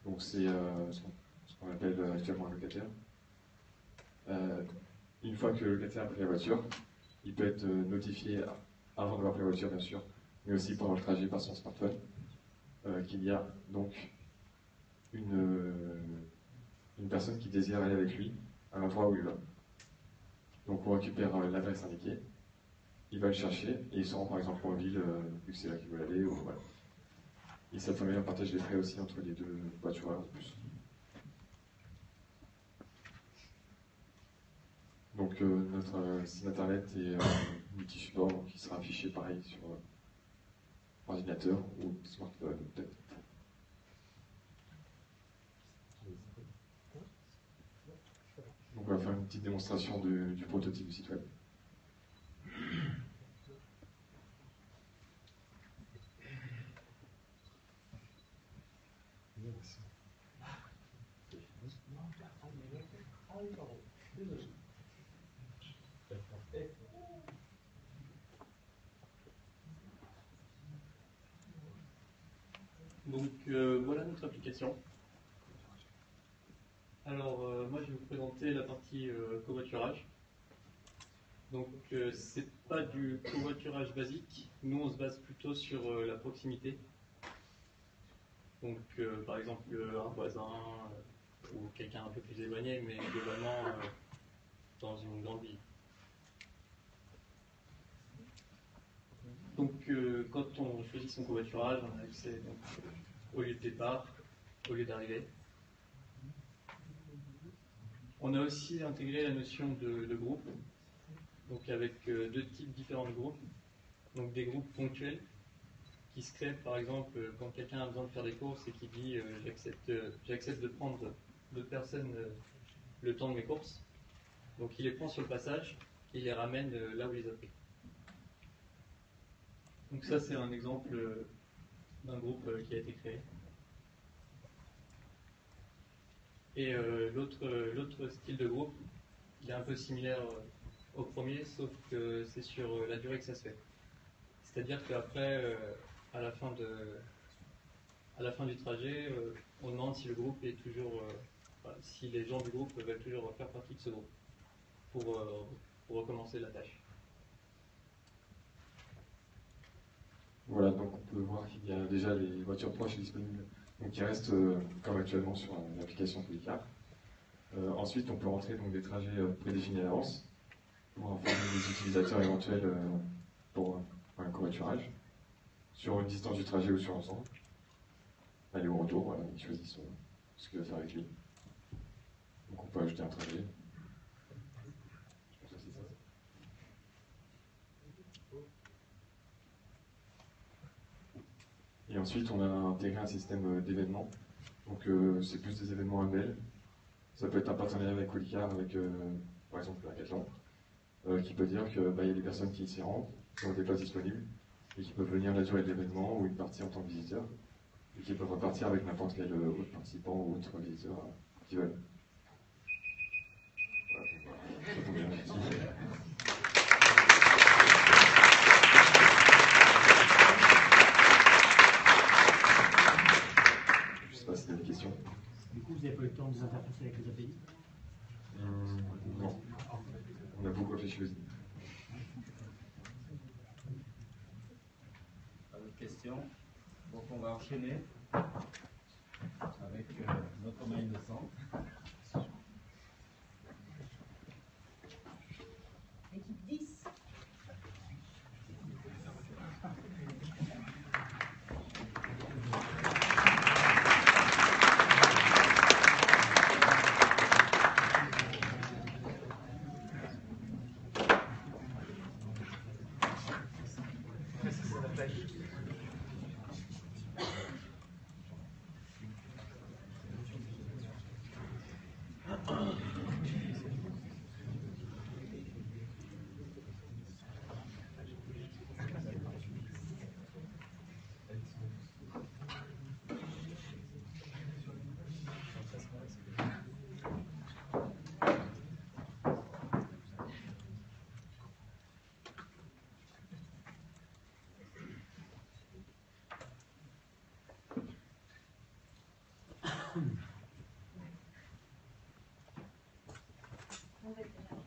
Donc c'est ce qu'on appelle actuellement un locataire. Une fois que le locataire a pris la voiture, il peut être notifié avant d'avoir pris la voiture bien sûr, mais aussi pendant le trajet par son smartphone, qu'il y a donc une personne qui désire aller avec lui à l'endroit où il va. Donc on récupère l'adresse indiquée, il va le chercher et il se rend par exemple en ville, vu que c'est là qu'il veut aller. Ou, voilà. Et ça permet un partage des frais aussi entre les deux voitureurs de plus. Donc notre site internet est multi-support, donc il sera affiché pareil sur ordinateur ou smartphone peut-être. Donc on va faire une petite démonstration du prototype du site web. Donc voilà notre application. Alors moi je vais vous présenter la partie covoiturage. Donc c'est pas du covoiturage basique, nous on se base plutôt sur la proximité. Donc par exemple un voisin ou quelqu'un un peu plus éloigné, mais globalement dans une grande ville. Donc quand on choisit son covoiturage, on a accès donc, au lieu de départ, au lieu d'arrivée. On a aussi intégré la notion de groupe, donc avec deux types différents de groupes. Donc des groupes ponctuels qui se créent par exemple quand quelqu'un a besoin de faire des courses et qui dit j'accepte de prendre d'autres personnes le temps de mes courses. Donc il les prend sur le passage et il les ramène là où il les a pris. Donc ça c'est un exemple d'un groupe qui a été créé. Et l'autre style de groupe, il est un peu similaire au premier, sauf que c'est sur la durée que ça se fait. C'est-à-dire qu'après, à la fin du trajet, on demande si le groupe est toujours, si les gens du groupe veulent toujours faire partie de ce groupe pour recommencer la tâche. Voilà, donc on peut voir qu'il y a déjà les voitures proches disponibles, donc qui restent comme actuellement sur l'application Polycar. Ensuite, on peut rentrer donc, des trajets prédéfinis à l'avance pour informer les utilisateurs éventuels pour un covoiturage sur une distance du trajet ou sur l'ensemble. Aller au retour, voilà, ils choisissent ce qu'il va faire avec lui. Donc on peut ajouter un trajet. Je pense que c'est ça. Et ensuite, on a intégré un système d'événements. Donc, c'est plus des événements annuels. Ça peut être un partenariat avec Polycar, avec par exemple un Decathlon, qui peut dire qu'il y a des personnes qui s'y rendent, qui ont des places disponibles, et qui peuvent venir la durée de l'événement ou une partie en tant que visiteur, et qui peuvent repartir avec n'importe quel autre participant ou autre visiteur qui veulent. Voilà. Je sais pas si tu as des questions. Du coup, vous n'avez pas eu le temps de vous interfacer avec les API? Non. On a beaucoup réfléchi aussi. Pas d'autres questions? Donc on va enchaîner avec notre main innocente. Équipe 10.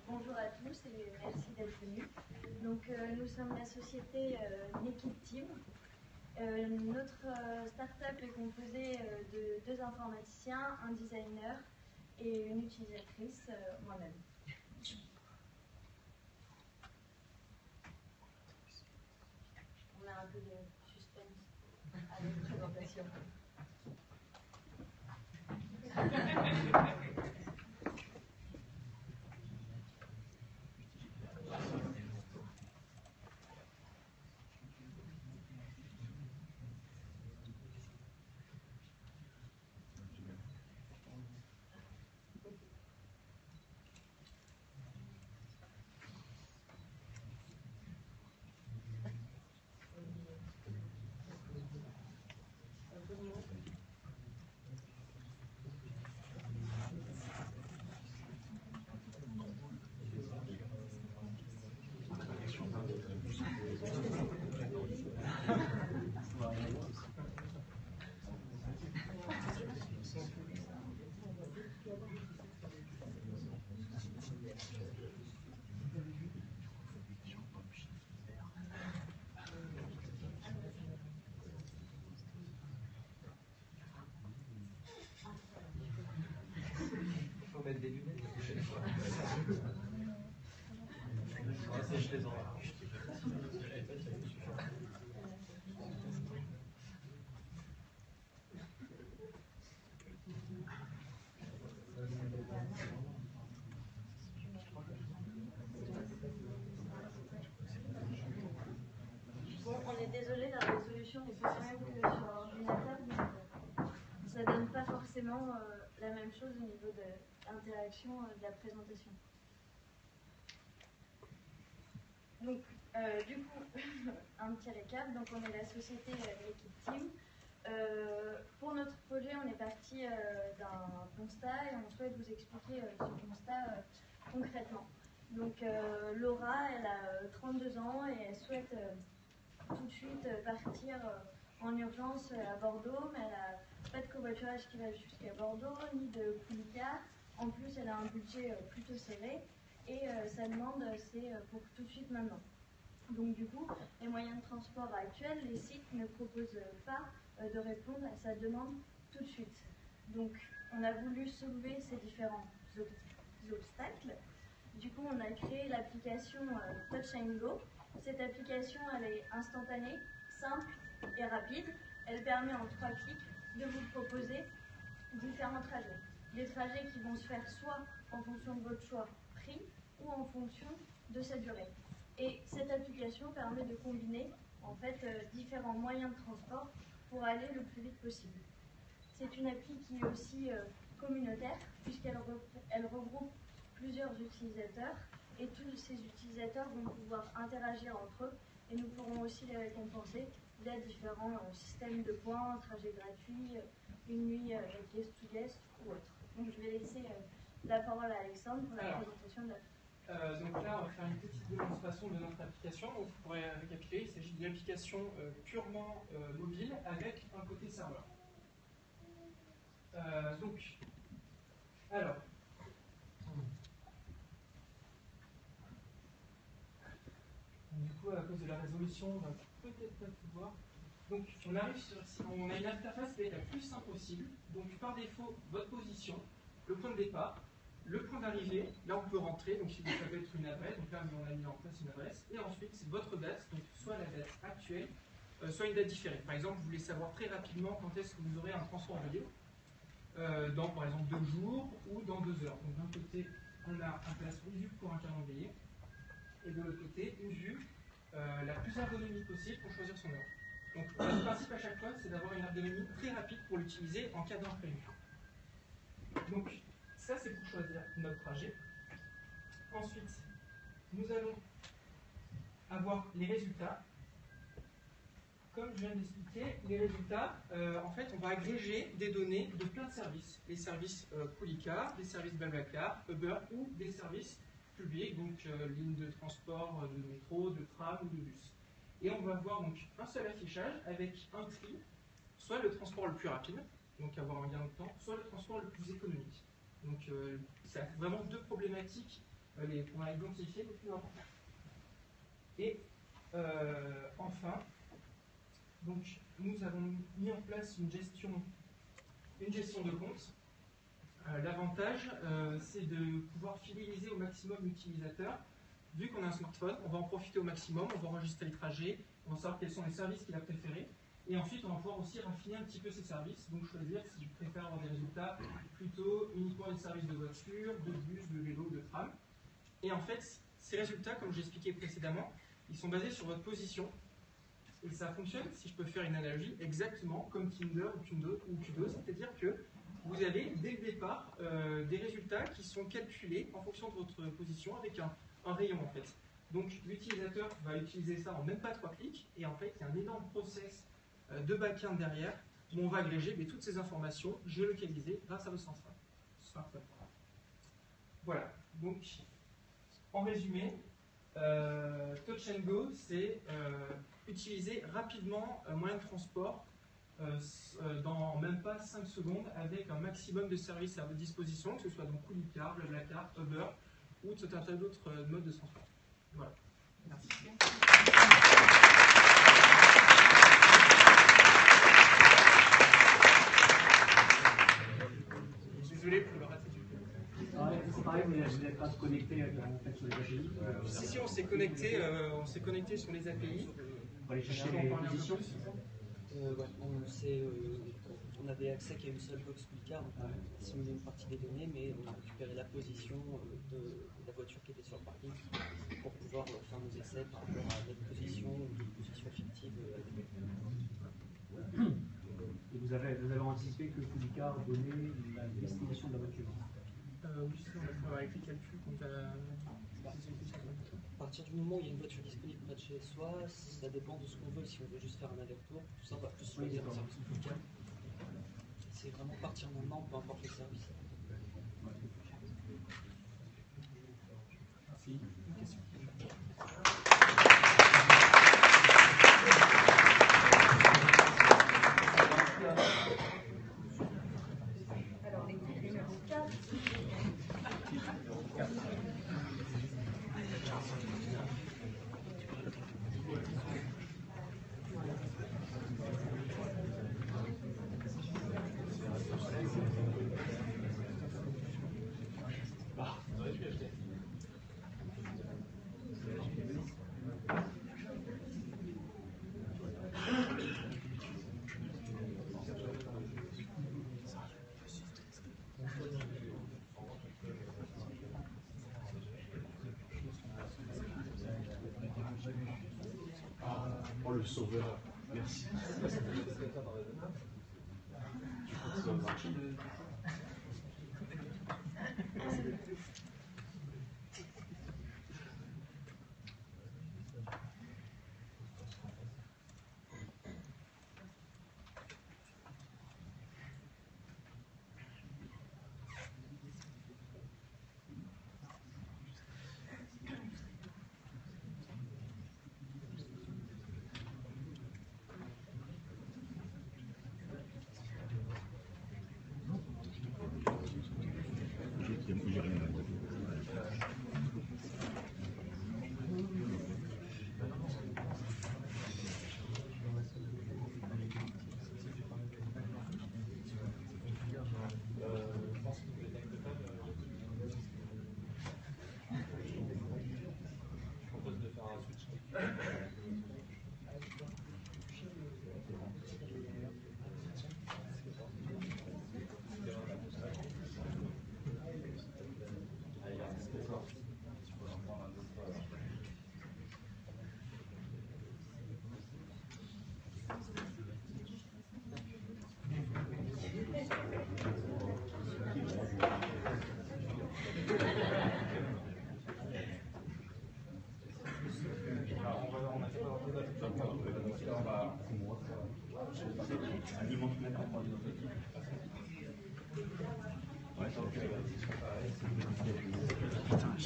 Bonjour à tous et merci d'être venus. Donc, nous sommes la société L'équipe Team. Notre start-up est composée de 2 informaticiens, un designer et une utilisatrice, moi-même. On a un peu de suspense à notre présentation. mettre des lunettes la prochaine fois. C'est plaisant. Bon, on est désolé, la résolution n'est pas la même que sur l'ordinateur, donc ça donne pas forcément la même chose au niveau de l'interaction de la présentation. Donc, du coup, un petit récap. Donc, on est la société L'équipe Team. Pour notre projet, on est parti d'un constat et on souhaite vous expliquer ce constat concrètement. Donc, Laura, elle a 32 ans et elle souhaite tout de suite partir en urgence à Bordeaux, mais elle n'a pas de covoiturage qui va jusqu'à Bordeaux, ni de Poulica. En plus, elle a un budget plutôt serré et sa demande, c'est pour tout de suite maintenant. Donc du coup, les moyens de transport actuels, les sites ne proposent pas de répondre à sa demande tout de suite. Donc on a voulu soulever ces différents obstacles. Du coup, on a créé l'application Touch & Go. Cette application, elle est instantanée, simple et rapide. Elle permet en 3 clics de vous proposer différents trajets. Des trajets qui vont se faire soit en fonction de votre choix prix ou en fonction de sa durée. Et cette application permet de combiner en fait différents moyens de transport pour aller le plus vite possible. C'est une appli qui est aussi communautaire puisqu'elle regroupe plusieurs utilisateurs et tous ces utilisateurs vont pouvoir interagir entre eux et nous pourrons aussi les récompenser via différents systèmes de points, trajets gratuits, une nuit avec guest to guest ou autre. Donc je vais laisser la parole à Alexandre pour la présentation de l'appli. Donc là, on va faire une petite démonstration de notre application. Donc, vous pourrez récapituler, il s'agit d'une application purement mobile avec un côté serveur. Du coup, à cause de la résolution, on va peut-être pas tout voir. Donc, on a une interface qui est la plus simple possible. Donc, par défaut, votre position, le point de départ, le point d'arrivée, là on peut rentrer, donc ça peut être une adresse, donc là on a mis en place une adresse, et ensuite c'est votre date, donc soit la date actuelle, soit une date différée. Par exemple, vous voulez savoir très rapidement quand est-ce que vous aurez un transport de libre, dans par exemple 2 jours ou dans 2 heures. Donc d'un côté, on a en place une vue pour un calendrier, et de l'autre côté, une vue la plus ergonomique possible pour choisir son heure. Donc le principe à chaque fois, c'est d'avoir une ergonomie très rapide pour l'utiliser en cas d'imprévu. Donc, ça, c'est pour choisir notre trajet. Ensuite, nous allons avoir les résultats. Comme je viens d'expliquer, les résultats, en fait, on va agréger des données de plein de services. Les services Poulica, les services Blablacar, Uber ou des services publics, donc lignes de transport, de métro, de tram ou de bus. Et on va voir donc un seul affichage avec un tri, soit le transport le plus rapide, donc avoir un gain de temps, soit le transport le plus économique. Donc, c'est vraiment 2 problématiques qu'on a identifiées les plus importantes. Et enfin, donc, nous avons mis en place une gestion de compte. L'avantage, c'est de pouvoir fidéliser au maximum l'utilisateur. Vu qu'on a un smartphone, on va en profiter au maximum, on va enregistrer les trajets, on va savoir quels sont les services qu'il a préférés. Et ensuite, on va pouvoir aussi raffiner un petit peu ces services, donc choisir si je préfère avoir des résultats plutôt uniquement des services de voiture, de bus, de vélo, de tram. Et en fait, ces résultats, comme j'ai expliqué précédemment, ils sont basés sur votre position. Et ça fonctionne, si je peux faire une analogie, exactement comme Tinder ou Kudo, c'est-à-dire que vous avez dès le départ des résultats qui sont calculés en fonction de votre position avec un rayon en fait. Donc l'utilisateur va utiliser ça en même pas 3 clics, et en fait, il y a un énorme process de back-end derrière, où on va agréger toutes ces informations géolocalisées grâce à votre smartphone. Voilà, donc en résumé, Touch & Go, c'est utiliser rapidement un moyen de transport dans même pas 5 secondes avec un maximum de services à votre disposition, que ce soit donc Poulica, Blablacar, Uber ou tout un tas d'autres modes de transport. Voilà, merci. Désolé pour le raté du sur les API? Si, on s'est connecté sur les API. Pour aller chercher les positions? On avait accès qu'à une seule box Kulikar, on a simulé une partie des données, mais on a récupéré la position de la voiture qui était sur le parking pour pouvoir faire nos essais par rapport à notre position ou une position fictive. Et vous avez anticipé que Kulikar donnait la destination de la voiture? Oui, on a travaillé avec les calculs quand À partir du moment où il y a une voiture disponible près de chez soi, ça dépend de ce qu'on veut. Si on veut juste faire un aller-retour, tout ça, on va plus choisir un service Kulikar. C'est vraiment partir maintenant, peu importe le service. Merci. Une question. Alors, les numéros 4. Oh, le sauveur, merci.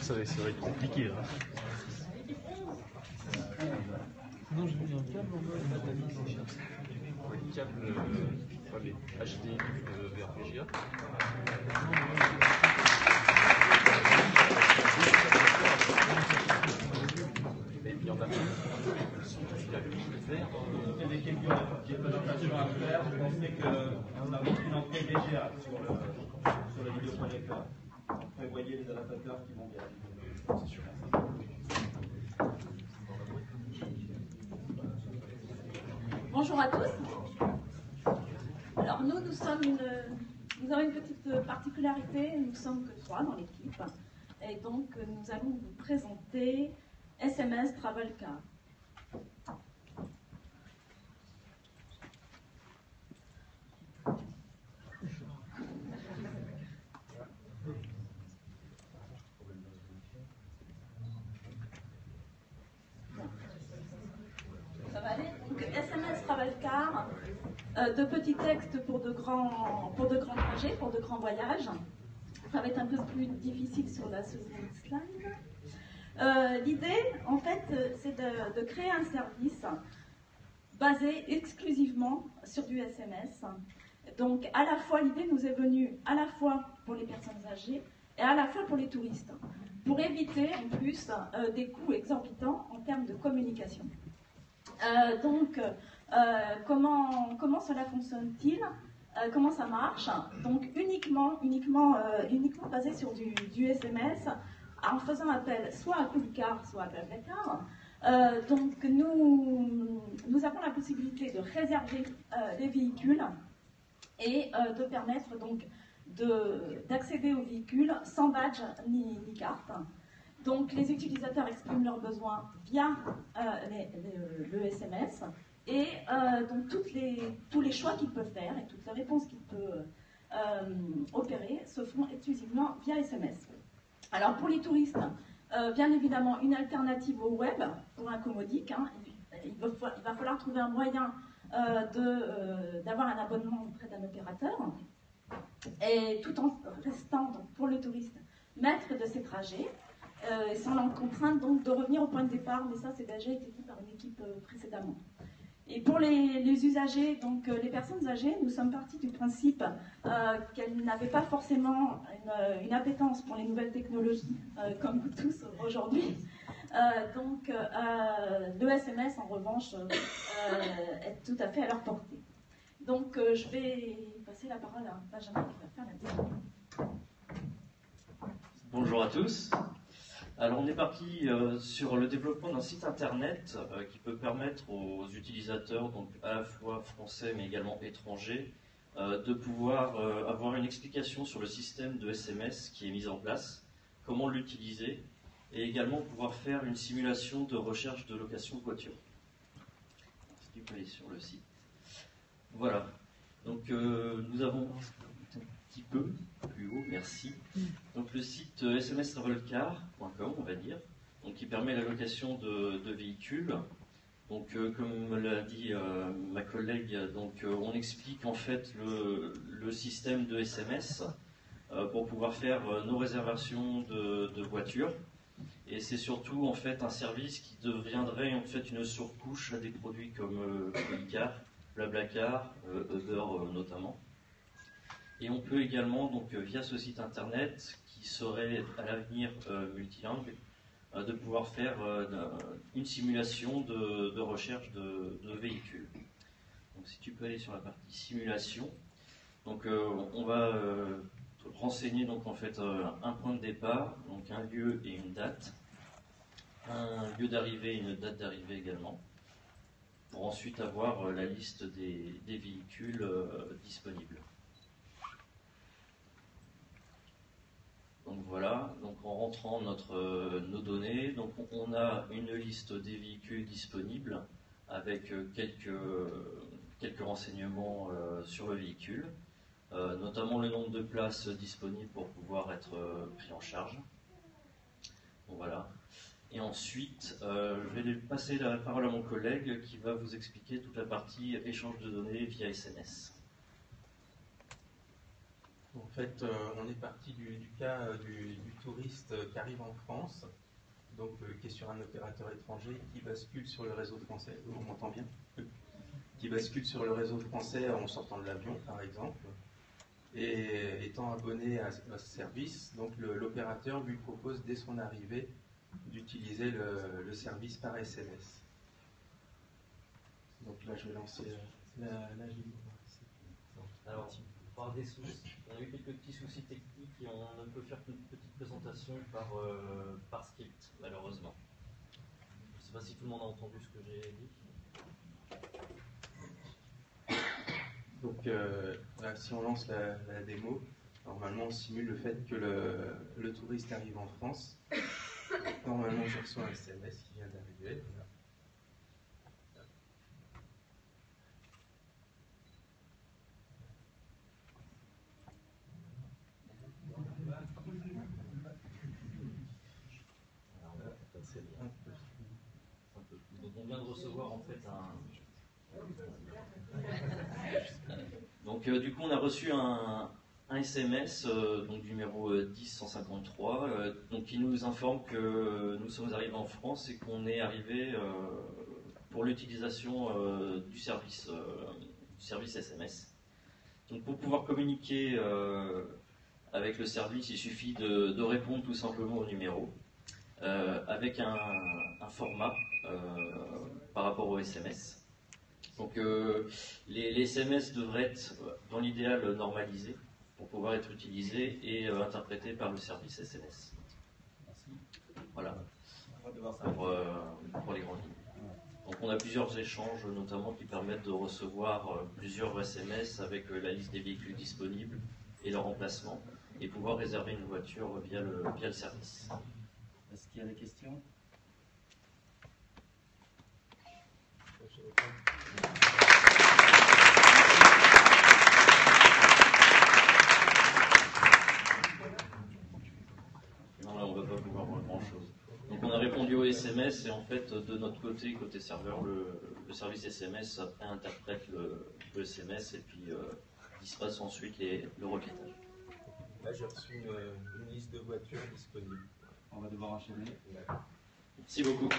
Ça va être compliqué là. Non, j'ai mis un câble en bas. Le câble, les HDMI vers VGA. Et puis on a mis les équipes qui ont des présentations à faire, je pensais qu'on avait une entrée VGA sur le vidéoprojecteur. Prévoyez les adaptateurs qui vont bien. C'est sûr. Bonjour à tous. Alors nous avons une petite particularité, nous ne sommes que 3 dans l'équipe. Et donc nous allons vous présenter SMS Travelcar. Ça va aller. Donc, SMS Travelcar, de petits textes pour de grands trajets, pour de grands voyages. Ça va être un peu plus difficile sur la seconde slide. L'idée, en fait, c'est de créer un service basé exclusivement sur du SMS. Donc, à la fois, l'idée nous est venue à la fois pour les personnes âgées et à la fois pour les touristes, pour éviter en plus des coûts exorbitants en termes de communication. Comment cela fonctionne-t-il? Comment ça marche? Donc uniquement basé sur du SMS en faisant appel soit à Coolicar, soit à BlaBlaCar. Donc nous avons la possibilité de réserver les véhicules et de permettre donc d'accéder aux véhicules sans badge ni carte. Donc les utilisateurs expriment leurs besoins via le SMS et donc tous les choix qu'ils peuvent faire et toutes les réponses qu'ils peuvent opérer se font exclusivement via SMS. Alors pour les touristes, bien évidemment une alternative au web pour un commodique. Hein. Il va falloir trouver un moyen d'avoir un abonnement auprès d'un opérateur et tout en restant donc, pour le touriste maître de ses trajets sans la contrainte donc, de revenir au point de départ, mais ça c'est déjà été dit par une équipe précédemment. Et pour les usagers, donc les personnes âgées, nous sommes partis du principe qu'elles n'avaient pas forcément une appétence pour les nouvelles technologies, comme nous tous aujourd'hui. Donc le SMS, en revanche, est tout à fait à leur portée. Donc je vais passer la parole à Benjamin qui va faire la démo. Bonjour à tous. Alors on est parti sur le développement d'un site internet qui peut permettre aux utilisateurs, donc à la fois français mais également étrangers, de pouvoir avoir une explication sur le système de SMS qui est mis en place, comment l'utiliser, et également pouvoir faire une simulation de recherche de location de voiture. Si tu peux aller sur le site. Voilà. Donc nous avons un petit peu plus haut, merci. Donc le site smstravelcar.com, on va dire, donc qui permet la location de véhicules. Donc comme l'a dit ma collègue, donc on explique en fait le système de SMS pour pouvoir faire nos réservations de voitures. Et c'est surtout en fait un service qui deviendrait en fait une surcouche à des produits comme Coolicar, BlaBlaCar, Uber notamment. Et on peut également, donc via ce site internet, qui serait à l'avenir multilingue, de pouvoir faire une simulation de recherche de véhicules. Donc si tu peux aller sur la partie simulation, donc on va renseigner donc en fait un point de départ, donc un lieu et une date, un lieu d'arrivée et une date d'arrivée également, pour ensuite avoir la liste des véhicules disponibles. Donc voilà, donc en rentrant nos données, donc on a une liste des véhicules disponibles avec quelques renseignements sur le véhicule, notamment le nombre de places disponibles pour pouvoir être pris en charge. Donc voilà. Et ensuite, je vais passer la parole à mon collègue qui va vous expliquer toute la partie échange de données via SMS. En fait, on est parti du cas du touriste qui arrive en France, donc qui est sur un opérateur étranger, qui bascule sur le réseau français. On m'entend bien ? Qui bascule sur le réseau français en sortant de l'avion, par exemple, et étant abonné à ce service, donc l'opérateur lui propose dès son arrivée d'utiliser le service par SMS. Donc là, je vais lancer la vidéo. Alors, on a eu quelques petits soucis techniques et on ne peut faire qu'une petite présentation par script, malheureusement. Je ne sais pas si tout le monde a entendu ce que j'ai dit. Donc là, si on lance la démo, normalement on simule le fait que le touriste arrive en France. Normalement je reçois un SMS qui vient d'arriver. Voilà. Donc on vient de recevoir en fait Donc du coup on a reçu un SMS, donc du numéro 10153, donc qui nous informe que nous sommes arrivés en France et qu'on est arrivé pour l'utilisation du service SMS. Donc pour pouvoir communiquer avec le service, il suffit de répondre tout simplement au numéro avec un format par rapport au SMS. Donc les SMS devraient être dans l'idéal normalisés pour pouvoir être utilisés et interprétés par le service SMS. Voilà, pour les grandes lignes. Donc on a plusieurs échanges, notamment qui permettent de recevoir plusieurs SMS avec la liste des véhicules disponibles et leur emplacement, et pouvoir réserver une voiture via le service. Est-ce qu'il y a des questions? Non, là on ne va pas pouvoir voir grand-chose. Donc on a répondu au SMS et en fait de notre côté, côté serveur, le service SMS après interprète le SMS et puis dispasse ensuite le requêtage. Là j'ai reçu une liste de voitures disponibles. On va devoir enchaîner. Merci beaucoup.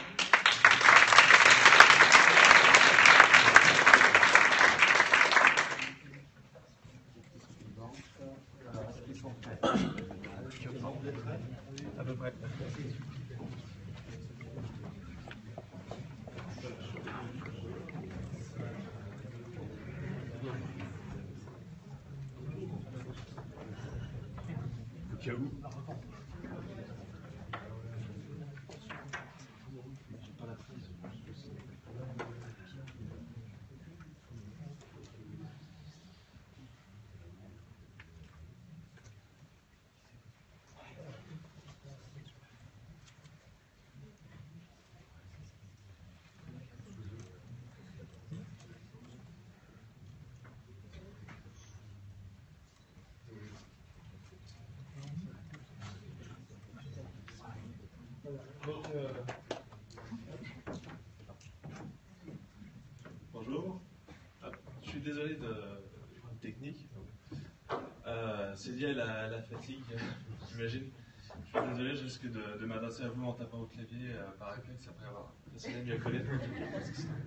Est-ce qu'ils sont prêts? À peu près. Au cas où. Donc, bonjour. Je suis désolé de technique. C'est lié à la fatigue, j'imagine. Je suis désolé, je risque de m'adresser à vous en tapant au clavier par réflexe après avoir passé la nuit à coller.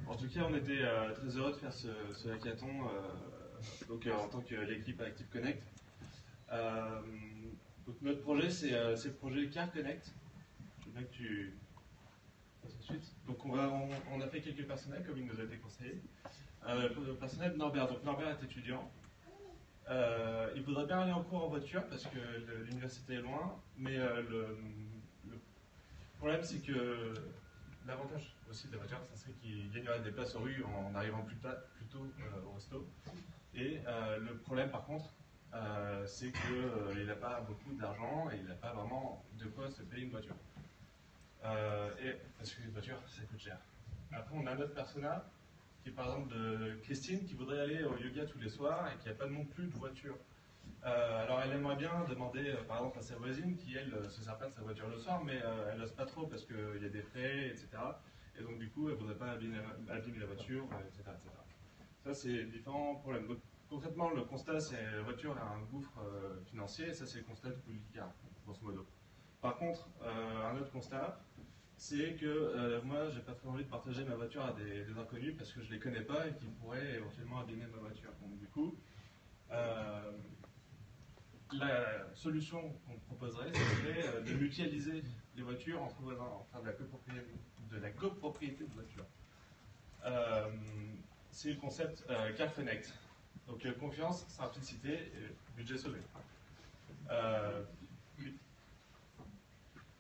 En tout cas, on était très heureux de faire ce hackathon donc, en tant que l'équipe Active Connect. Donc, notre projet, c'est le projet Car Connect. Je veux bien que tu passes ensuite. Donc on a fait quelques personnels comme il nous a été conseillé. Le personnel de Norbert. Donc Norbert est étudiant. Il voudrait bien aller en cours en voiture parce que l'université est loin, mais le problème c'est que l'avantage aussi de la voiture, ça serait qu'il gagnerait des places aux rues en arrivant plus tôt au resto. Et le problème par contre, c'est qu'il n'a pas beaucoup d'argent et il n'a pas vraiment de quoi se payer une voiture. Et parce que les voitures, ça coûte cher. Après, on a un autre persona qui est par exemple de Christine qui voudrait aller au yoga tous les soirs et qui n'a pas non plus de voiture. Alors, elle aimerait bien demander par exemple à sa voisine qui, elle, se sert pas de sa voiture le soir, mais elle n'ose pas trop parce qu'il y a des frais, etc. Et donc, du coup, elle ne voudrait pas abîmer la voiture, etc., etc. Ça, c'est différents problèmes. Donc, concrètement, le constat, c'est que la voiture a un gouffre financier, et ça, c'est le constat de Coolicar, grosso modo. Par contre, un autre constat, c'est que moi, j'ai pas très envie de partager ma voiture à des inconnus parce que je les connais pas et qui pourraient éventuellement abîmer ma voiture. Donc, du coup, la solution qu'on proposerait, ce serait de mutualiser les voitures entre voisins, enfin de la copropriété de voitures. C'est le concept Car Connect. Donc, confiance, simplicité et budget sauvé.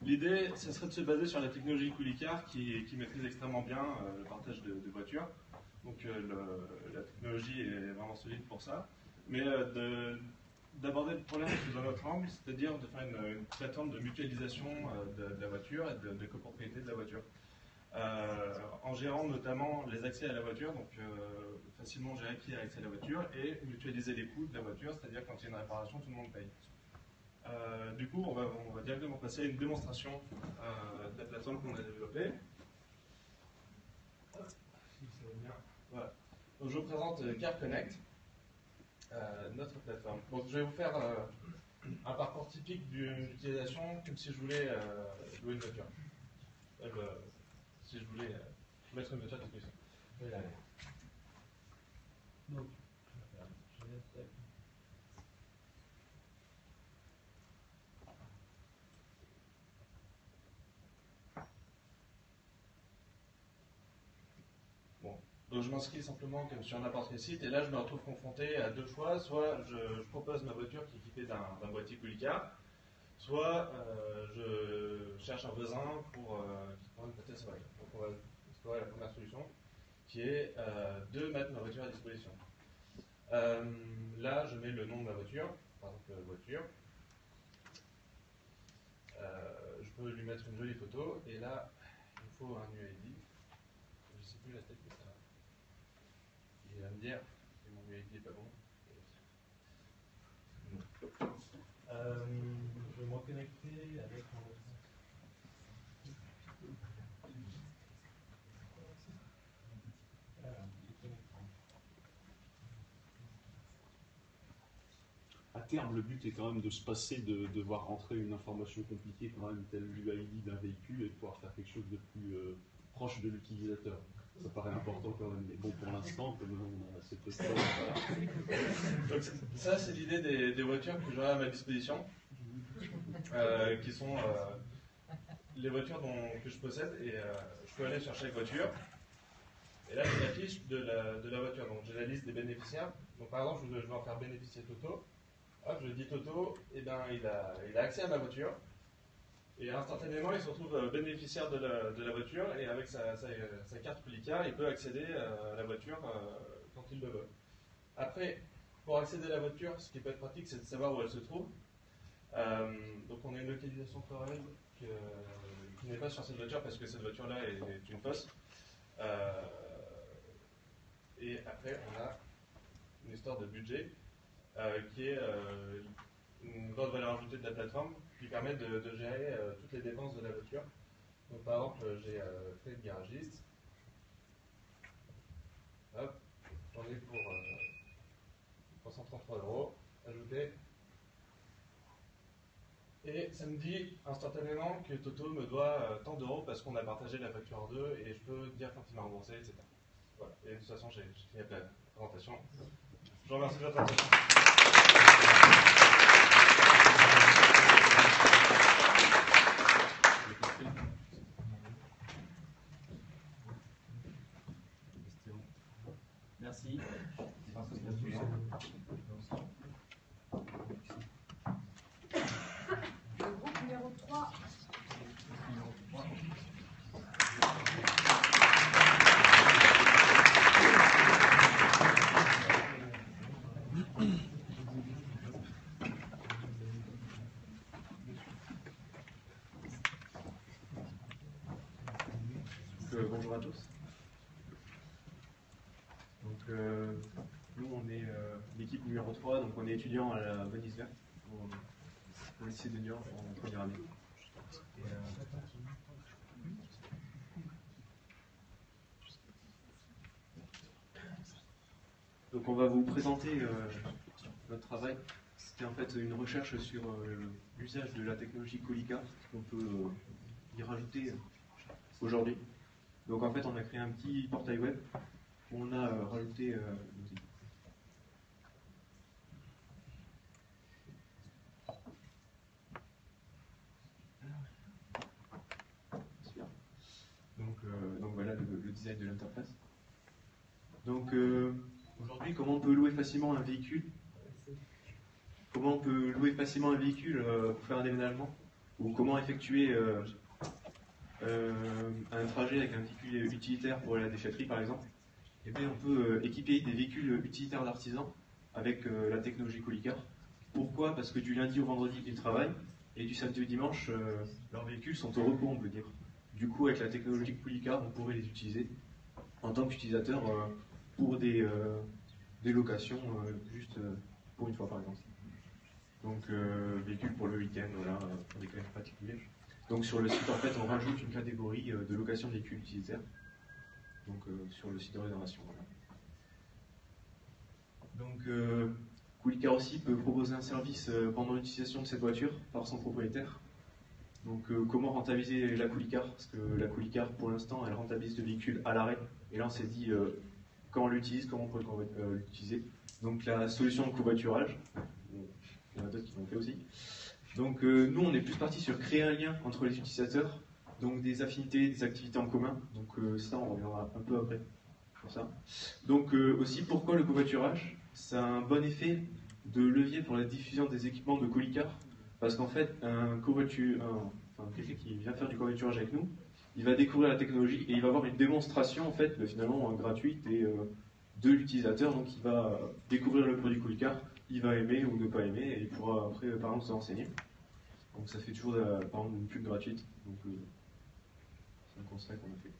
L'idée, ce serait de se baser sur la technologie Coolicar qui maîtrise extrêmement bien le partage de voitures. Donc la technologie est vraiment solide pour ça. Mais d'aborder le problème sous un autre angle, c'est-à-dire de faire une plateforme de mutualisation de la voiture et de copropriété de la voiture. En gérant notamment les accès à la voiture, donc facilement gérer qui a accès à la voiture, et mutualiser les coûts de la voiture, c'est-à-dire quand il y a une réparation, tout le monde paye. Du coup, on va directement passer à une démonstration de la plateforme qu'on a développée. Voilà. Donc, je vous présente Car Connect, notre plateforme. Donc, je vais vous faire un parcours typique d'une utilisation comme si je voulais louer une voiture. Si je voulais mettre une voiture à disposition. Je vais y aller. Donc, donc je m'inscris simplement comme sur n'importe quel site et là je me retrouve confronté à deux choix. Soit je propose ma voiture qui est équipée d'un boîtier Coolicar, soit je cherche un voisin pour qui pourrait me prêter sa voiture. Donc on va explorer la première solution, qui est de mettre ma voiture à disposition. Là, je mets le nom de ma voiture, par exemple voiture. Je peux lui mettre une jolie photo, et là, il me faut un UID. Je ne sais plus la tête que ça a. Il va me dire que mon UID n'est pas bon. Je vais me reconnecter avec mon À terme, le but est quand même de se passer de devoir rentrer une information compliquée, quand même, telle l'UID d'un véhicule, et de pouvoir faire quelque chose de plus proche de l'utilisateur. Ça paraît important quand même, mais bon, pour l'instant, comme on a assez peu de temps. Donc ça, c'est l'idée des voitures que j'aurai à ma disposition, qui sont les voitures que je possède, et je peux aller chercher chaque voiture. Et là, j'ai la fiche de la voiture, donc j'ai la liste des bénéficiaires. Donc par exemple, je veux en faire bénéficier Toto. Hop, je dis Toto, et ben il a accès à ma voiture. Et instantanément, il se retrouve bénéficiaire de la voiture, et avec sa carte Coolicar, il peut accéder à la voiture quand il le veut. Après, pour accéder à la voiture, ce qui peut être pratique, c'est de savoir où elle se trouve. Donc on a une localisation foraine qui n'est pas sur cette voiture, parce que cette voiture-là est une fosse. Et après, on a une histoire de budget qui est une grande valeur ajoutée de la plateforme qui permet de gérer toutes les dépenses de la voiture. Donc par exemple, j'ai fait le garagiste. Hop, j'en ai pour 333 €, ajouté. Et ça me dit instantanément que Toto me doit tant d'euros parce qu'on a partagé la facture en deux, et je peux dire quand il m'a remboursé, etc. Voilà. Et de toute façon, j'ai fini la présentation. Je vous remercie de votre attention. Merci. Le groupe numéro 3. Bonjour à tous. Donc, nous, on est l'équipe numéro 3, donc on est étudiant à la Venise Verte, au lycée de Niort, en première année. Et, donc, on va vous présenter notre travail. C'était en fait une recherche sur l'usage de la technologie Coolicar qu'on peut y rajouter aujourd'hui. Donc en fait, on a créé un petit portail web où on a rajouté l'outil. Donc voilà le design de l'interface. Donc aujourd'hui, comment on peut louer facilement un véhicule? Comment on peut louer facilement un véhicule pour faire un déménagement? Ou comment effectuer un trajet avec un véhicule utilitaire pour aller à la déchetterie par exemple? Et bien on peut équiper des véhicules utilitaires d'artisans avec la technologie Coolicar. Pourquoi? Parce que du lundi au vendredi ils travaillent, et du samedi au dimanche leurs véhicules sont au repos, on peut dire. Du coup avec la technologie Coolicar on pourrait les utiliser en tant qu'utilisateur pour des locations juste pour une fois par exemple. Donc véhicule pour le week-end, voilà, pour des cas particuliers. Donc sur le site, en fait, on rajoute une catégorie de location de véhicules utilitaires. Donc sur le site de réservation. Voilà. Donc Coolicar aussi peut proposer un service pendant l'utilisation de cette voiture par son propriétaire. Donc comment rentabiliser la Coolicar? Parce que la Coolicar, pour l'instant, elle rentabilise le véhicule à l'arrêt. Et là, on s'est dit quand on l'utilise, comment on peut l'utiliser. Donc la solution de covoiturage. Il y en a d'autres qui l'ont fait aussi. Donc nous, on est plus parti sur créer un lien entre les utilisateurs, donc des affinités, des activités en commun. Donc ça, on reviendra un peu après pour ça. Donc aussi, pourquoi le covoiturage? C'est un bon effet de levier pour la diffusion des équipements de Coolicar Parce qu'en fait, quelqu'un qui vient faire du covoiturage avec nous, il va découvrir la technologie et il va avoir une démonstration en fait, finalement gratuite et de l'utilisateur. Donc il va découvrir le produit Coolicard, il va aimer ou ne pas aimer et il pourra après par exemple se renseigner. Donc ça fait toujours par exemple une pub gratuite. Donc c'est un conseil qu'on a fait.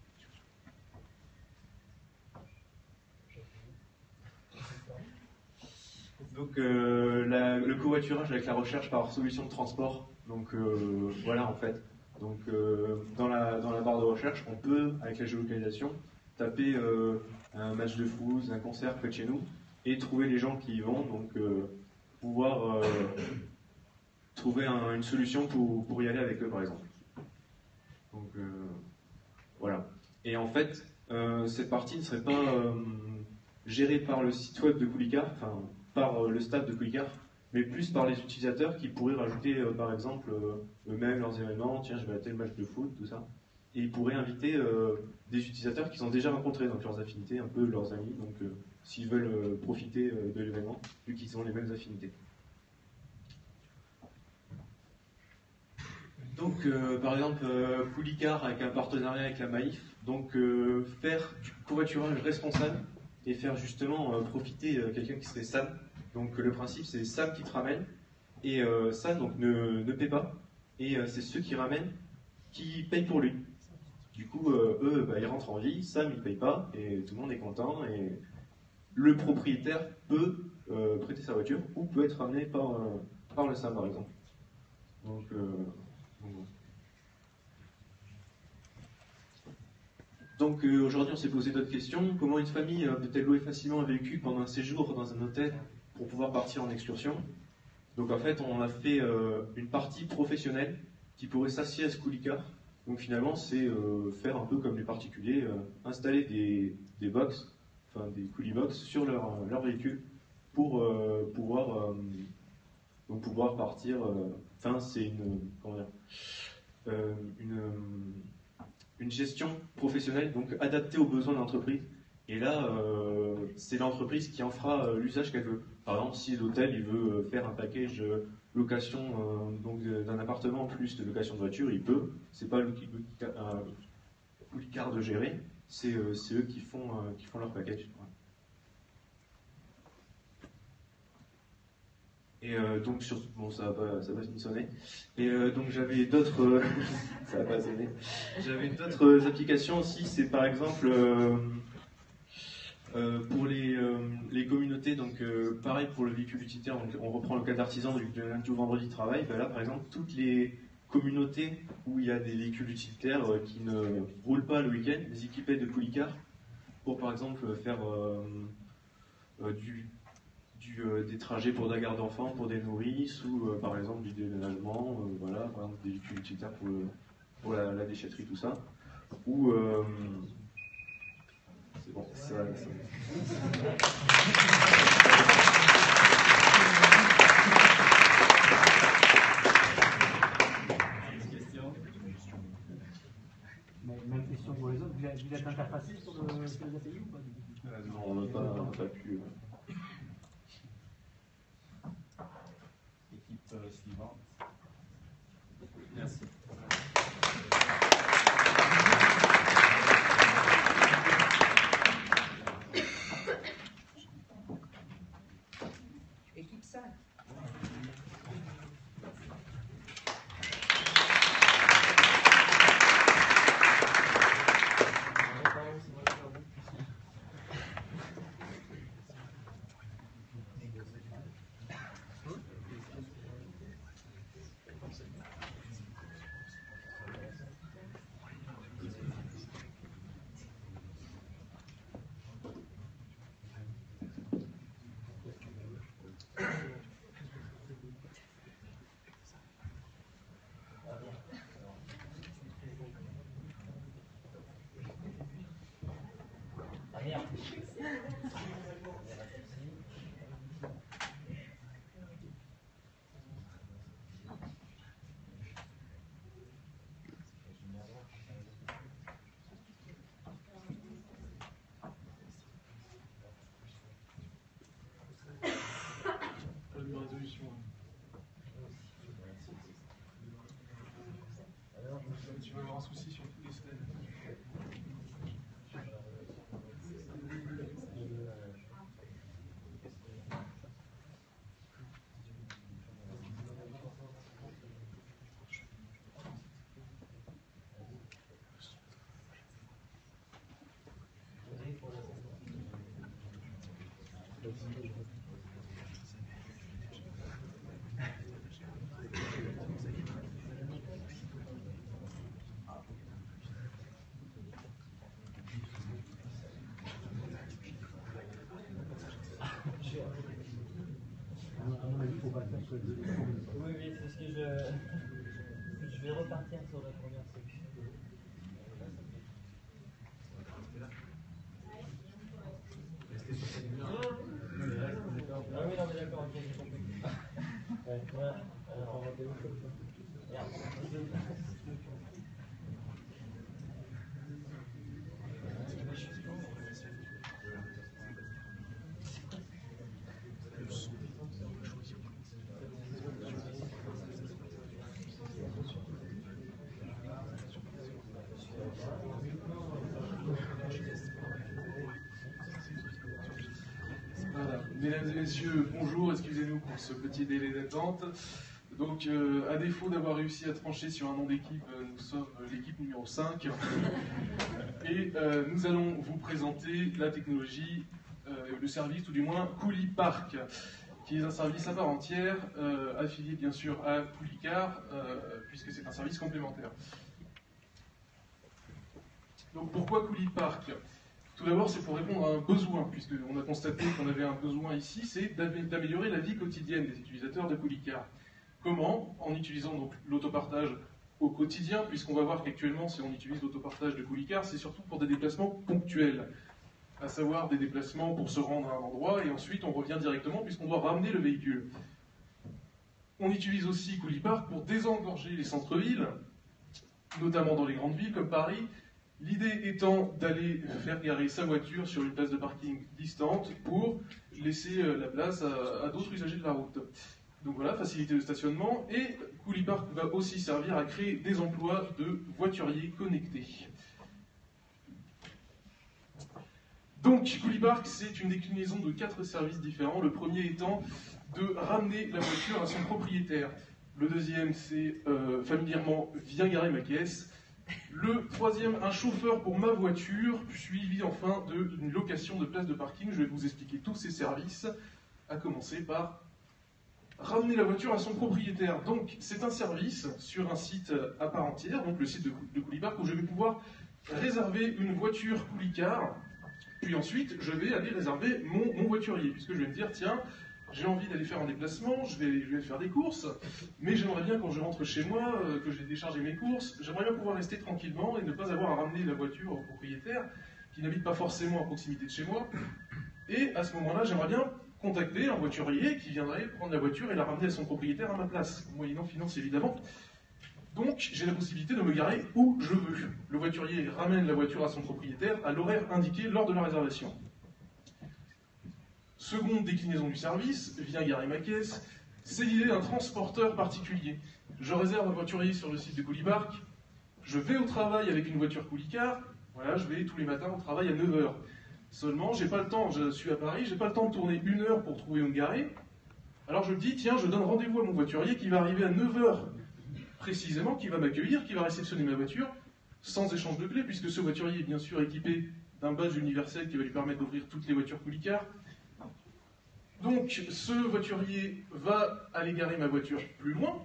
Donc le covoiturage avec la recherche par solution de transport. Donc voilà en fait. Donc dans la barre de recherche, on peut, avec la géolocalisation, taper un match de foot, un concert près de chez nous, et trouver les gens qui y vont, donc pouvoir trouver une solution pour y aller avec eux par exemple. Donc voilà. Et en fait, cette partie ne serait pas gérée par le site web de Coolicard, enfin par le staff de Coolicard, mais plus par les utilisateurs qui pourraient rajouter par exemple eux-mêmes leurs événements, tiens je vais à tel match de foot, tout ça. Et ils pourraient inviter des utilisateurs qu'ils ont déjà rencontrés, donc leurs affinités, un peu leurs amis, donc s'ils veulent profiter de l'événement, vu qu'ils ont les mêmes affinités. Donc par exemple Coolicard avec un partenariat avec la Maïf, donc faire du covoiturage responsable et faire justement profiter quelqu'un qui serait Sam. Donc le principe c'est Sam qui te ramène et Sam donc ne paie pas et c'est ceux qui ramènent qui payent pour lui. Du coup eux ils rentrent en vie, Sam il paye pas et tout le monde est content et le propriétaire peut prêter sa voiture ou peut être ramené par le Sam par exemple. Donc Donc aujourd'hui on s'est posé d'autres questions. Comment une famille peut-elle louer facilement un véhicule pendant un séjour dans un hôtel pour pouvoir partir en excursion? Donc en fait on a fait une partie professionnelle qui pourrait s'associer à ce Coolicard. Donc finalement c'est faire un peu comme les particuliers, installer des box, enfin des Coolibox sur leur véhicule pour pouvoir partir. Enfin c'est une gestion professionnelle, donc adaptée aux besoins de l'entreprise. Et là, c'est l'entreprise qui en fera l'usage qu'elle veut. Par exemple, si l'hôtel il veut faire un package location donc d'un appartement plus de location de voiture, il peut. C'est pas Coolicard de gérer, c'est eux qui font leur package. Et donc bon ça va sonner. Et donc j'avais d'autres ça va pas sonner. J'avais d'autres applications aussi. C'est par exemple pour les communautés. Donc pareil pour le véhicule utilitaire. Donc, on reprend le cas d'artisan du lundi au vendredi travail. Ben là par exemple toutes les communautés où il y a des véhicules utilitaires qui ne roulent pas le week-end, les équipés de Coolicard pour par exemple faire des trajets pour de la garde d'enfants, pour des nourrices, ou par exemple du déménagement, voilà, par exemple des véhicules utilitaires pour la déchetterie, tout ça. Ou c'est bon, ça. Même question pour les autres. Vous êtes interfacé sur les API ou pas? Non, on n'a pas pu. Suivante. Merci. Équipe 5. un souci sur tous les stades. Oui, c'est ce que je vais repartir sur la première section. Ah oui, non, mais d'accord, ok, j'ai compris. Ouais, voilà, alors on va développer ça. Merde. Voilà. Mesdames et messieurs, bonjour, excusez-nous pour ce petit délai d'attente. Donc, à défaut d'avoir réussi à trancher sur un nom d'équipe, nous sommes l'équipe numéro 5. Et nous allons vous présenter la technologie, le service, tout du moins, Coolipark, qui est un service à part entière, affilié bien sûr à Coolicar, puisque c'est un service complémentaire. Donc, pourquoi Coolipark ? Tout d'abord, c'est pour répondre à un besoin, puisqu'on a constaté qu'on avait un besoin ici, c'est d'améliorer la vie quotidienne des utilisateurs de Coolicar. Comment ? En utilisant donc l'autopartage au quotidien, puisqu'on va voir qu'actuellement, si on utilise l'autopartage de Coolicar, c'est surtout pour des déplacements ponctuels, à savoir des déplacements pour se rendre à un endroit, et ensuite on revient directement, puisqu'on doit ramener le véhicule. On utilise aussi Coolipark pour désengorger les centres-villes, notamment dans les grandes villes comme Paris. L'idée étant d'aller faire garer sa voiture sur une place de parking distante pour laisser la place à d'autres usagers de la route. Donc voilà, faciliter le stationnement. Et Coolipark va aussi servir à créer des emplois de voituriers connectés. Donc Coolipark, c'est une déclinaison de 4 services différents. Le premier étant de ramener la voiture à son propriétaire. Le deuxième, c'est familièrement viens garer ma caisse. Le troisième, un chauffeur pour ma voiture, suivi enfin d'une location de place de parking. Je vais vous expliquer tous ces services, à commencer par ramener la voiture à son propriétaire. Donc c'est un service sur un site à part entière, donc le site de Coolipark, où je vais pouvoir réserver une voiture Coolicar, puis ensuite je vais aller réserver mon voiturier, puisque je vais me dire, tiens, j'ai envie d'aller faire un déplacement, je vais faire des courses, mais j'aimerais bien quand je rentre chez moi, que j'ai déchargé mes courses, j'aimerais bien pouvoir rester tranquillement et ne pas avoir à ramener la voiture au propriétaire, qui n'habite pas forcément à proximité de chez moi. Et à ce moment-là, j'aimerais bien contacter un voiturier qui viendrait prendre la voiture et la ramener à son propriétaire à ma place, moyennant finance évidemment. Donc j'ai la possibilité de me garer où je veux. Le voiturier ramène la voiture à son propriétaire à l'horaire indiqué lors de la réservation. Seconde déclinaison du service, viens garer ma caisse, c'est l'idée d'un transporteur particulier. Je réserve un voiturier sur le site de Coolipark, je vais au travail avec une voiture Coolicar, voilà, je vais tous les matins au travail à 9h. Seulement, j'ai pas le temps, je suis à Paris, j'ai pas le temps de tourner 1 heure pour trouver où me garer. Alors je me dis, tiens, je donne rendez-vous à mon voiturier qui va arriver à 9h précisément, qui va m'accueillir, qui va réceptionner ma voiture, sans échange de clés, puisque ce voiturier est bien sûr équipé d'un badge universel qui va lui permettre d'ouvrir toutes les voitures Coolicar. Donc, ce voiturier va aller garer ma voiture plus loin,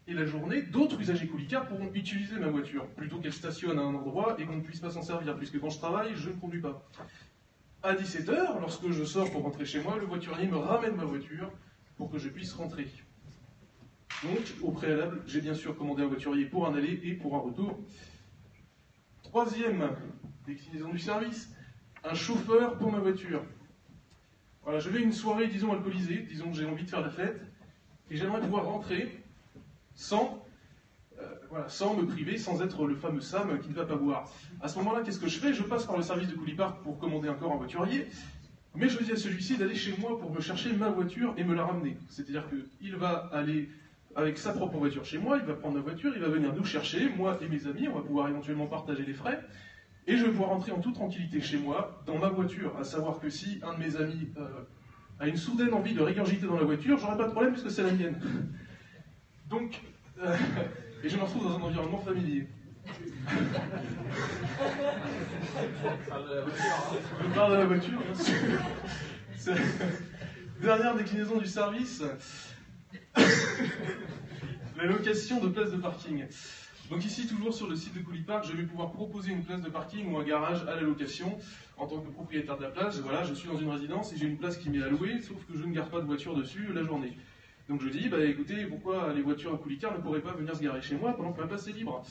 et la journée, d'autres usagers Coolicar pourront utiliser ma voiture, plutôt qu'elle stationne à un endroit et qu'on ne puisse pas s'en servir, puisque quand je travaille, je ne conduis pas. À 17h, lorsque je sors pour rentrer chez moi, le voiturier me ramène ma voiture pour que je puisse rentrer. Donc, au préalable, j'ai bien sûr commandé un voiturier pour un aller et pour un retour. Troisième déclinaison du service, un chauffeur pour ma voiture. Voilà, je vais à une soirée, disons, alcoolisée, disons que j'ai envie de faire la fête, et j'aimerais pouvoir rentrer sans me priver, sans être le fameux Sam qui ne va pas boire. À ce moment-là, qu'est-ce que je fais ? Je passe par le service de Coolipark pour commander encore un voiturier, mais je dis à celui-ci d'aller chez moi pour me chercher ma voiture et me la ramener. C'est-à-dire qu'il va aller avec sa propre voiture chez moi, il va prendre la voiture, il va venir nous chercher, moi et mes amis, on va pouvoir éventuellement partager les frais, et je vais pouvoir rentrer en toute tranquillité chez moi, dans ma voiture, à savoir que si un de mes amis a une soudaine envie de régurgiter dans la voiture, j'aurai pas de problème puisque c'est la mienne. Donc, et je me retrouve dans un environnement familier. Je parle de la voiture, bien sûr. Dernière déclinaison du service, la location de places de parking. Donc ici, toujours sur le site de Coulipark, je vais pouvoir proposer une place de parking ou un garage à la location en tant que propriétaire de la place. Voilà, je suis dans une résidence et j'ai une place qui m'est allouée, sauf que je ne garde pas de voiture dessus la journée. Donc je dis, bah écoutez, pourquoi les voitures à Coulicard ne pourraient pas venir se garer chez moi pendant que ma place est libre?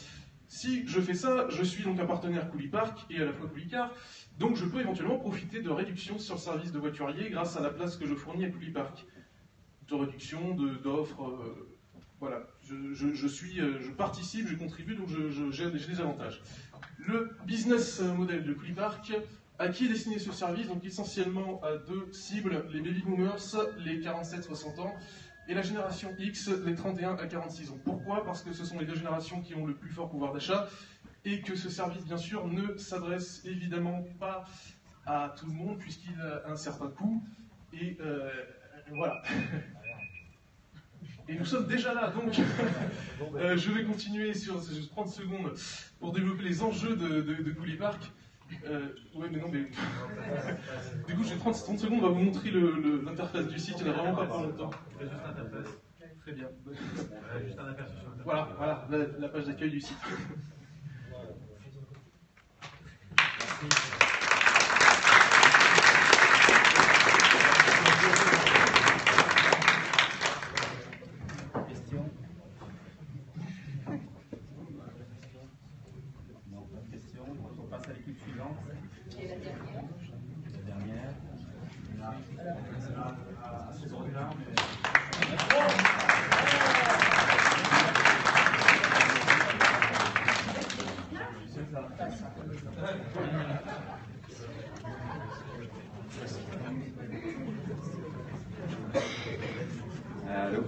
Si je fais ça, je suis donc un partenaire Coulipark et à la fois Coulicard, donc je peux éventuellement profiter de réductions sur le service de voiturier grâce à la place que je fournis à Coulipark. De réduction, d'offres, voilà. Je participe, je contribue, donc j'ai des avantages. Le business model de Coulipark, à qui est destiné ce service? Donc essentiellement à deux cibles, les baby boomers, les 47-60 ans, et la génération X, les 31 à 46 ans. Pourquoi? Parce que ce sont les deux générations qui ont le plus fort pouvoir d'achat, et que ce service, bien sûr, ne s'adresse évidemment pas à tout le monde, puisqu'il a un certain coût, et voilà. Et nous sommes déjà là, donc je vais continuer sur 30 secondes pour développer les enjeux de Coulipark. Ouais, mais non, mais... Du coup, j'ai 30 secondes, on va vous montrer l'interface du site, il n'y en a vraiment pas pour longtemps. Juste l'interface. Très bien. Juste un aperçu sur le... Voilà, la page d'accueil du site. Allô.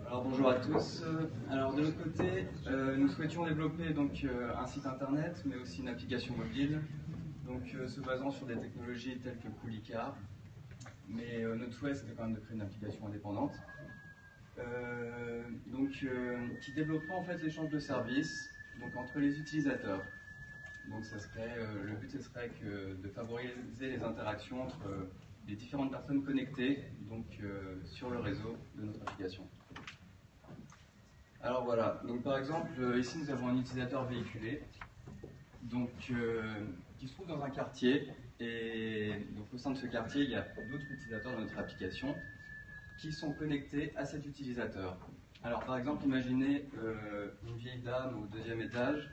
Alors bonjour à tous. Alors de notre côté, nous souhaitions développer donc un site internet, mais aussi une application mobile, donc se basant sur des technologies telles que Coulicard. Mais notre souhait c'était quand même de créer une application indépendante, qui développerait en fait l'échange de services donc entre les utilisateurs. Donc ça serait, le but ce serait de favoriser les interactions entre les différentes personnes connectées donc sur le réseau de notre application. Alors voilà, donc par exemple, ici nous avons un utilisateur véhiculé donc, qui se trouve dans un quartier, et donc au sein de ce quartier, il y a d'autres utilisateurs de notre application qui sont connectés à cet utilisateur. Alors par exemple, imaginez une vieille dame au 2e étage,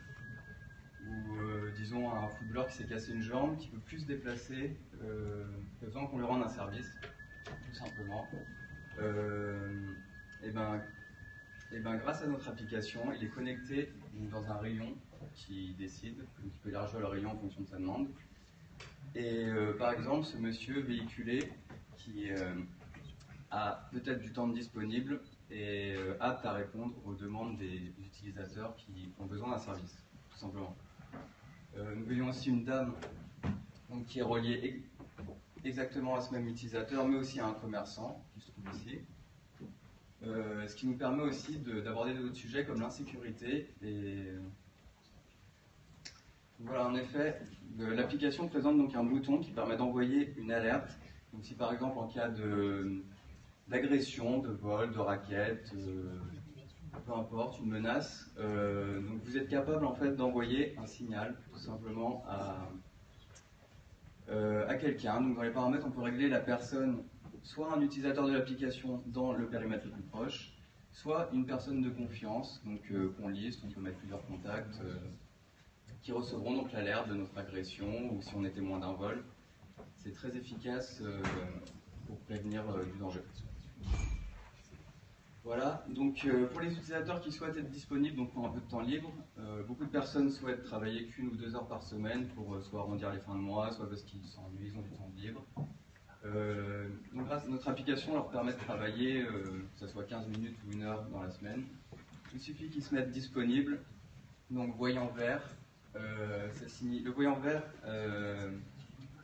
ou disons un footballeur qui s'est cassé une jambe, qui ne peut plus se déplacer, qui a besoin qu'on lui rende un service, tout simplement. Et ben, grâce à notre application, il est connecté dans un rayon qui décide, donc il peut élargir le rayon en fonction de sa demande. Et par exemple, ce monsieur véhiculé qui a peut-être du temps disponible et apte à répondre aux demandes des utilisateurs qui ont besoin d'un service, tout simplement. Nous voyons aussi une dame donc, qui est reliée exactement à ce même utilisateur, mais aussi à un commerçant qui se trouve ici. Ce qui nous permet aussi d'aborder d'autres sujets comme l'insécurité. Et voilà, en effet, l'application présente donc un bouton qui permet d'envoyer une alerte. Donc si par exemple en cas d'agression, de vol, de racket, peu importe, une menace, donc vous êtes capable en fait d'envoyer un signal tout simplement à quelqu'un. Donc dans les paramètres, on peut régler la personne soit un utilisateur de l'application dans le périmètre le plus proche, soit une personne de confiance, donc qu'on liste, on peut mettre plusieurs contacts, qui recevront donc l'alerte de notre agression ou si on est témoin d'un vol. C'est très efficace pour prévenir du danger. Voilà, donc pour les utilisateurs qui souhaitent être disponibles donc pour un peu de temps libre, beaucoup de personnes souhaitent travailler qu'1 ou 2 heures par semaine pour soit arrondir les fins de mois, soit parce qu'ils s'ennuient, ils ont du temps libre. Donc grâce à notre application, leur permet de travailler, que ce soit 15 minutes ou 1 heure dans la semaine. Il suffit qu'ils se mettent disponibles, donc voyant vert, le voyant vert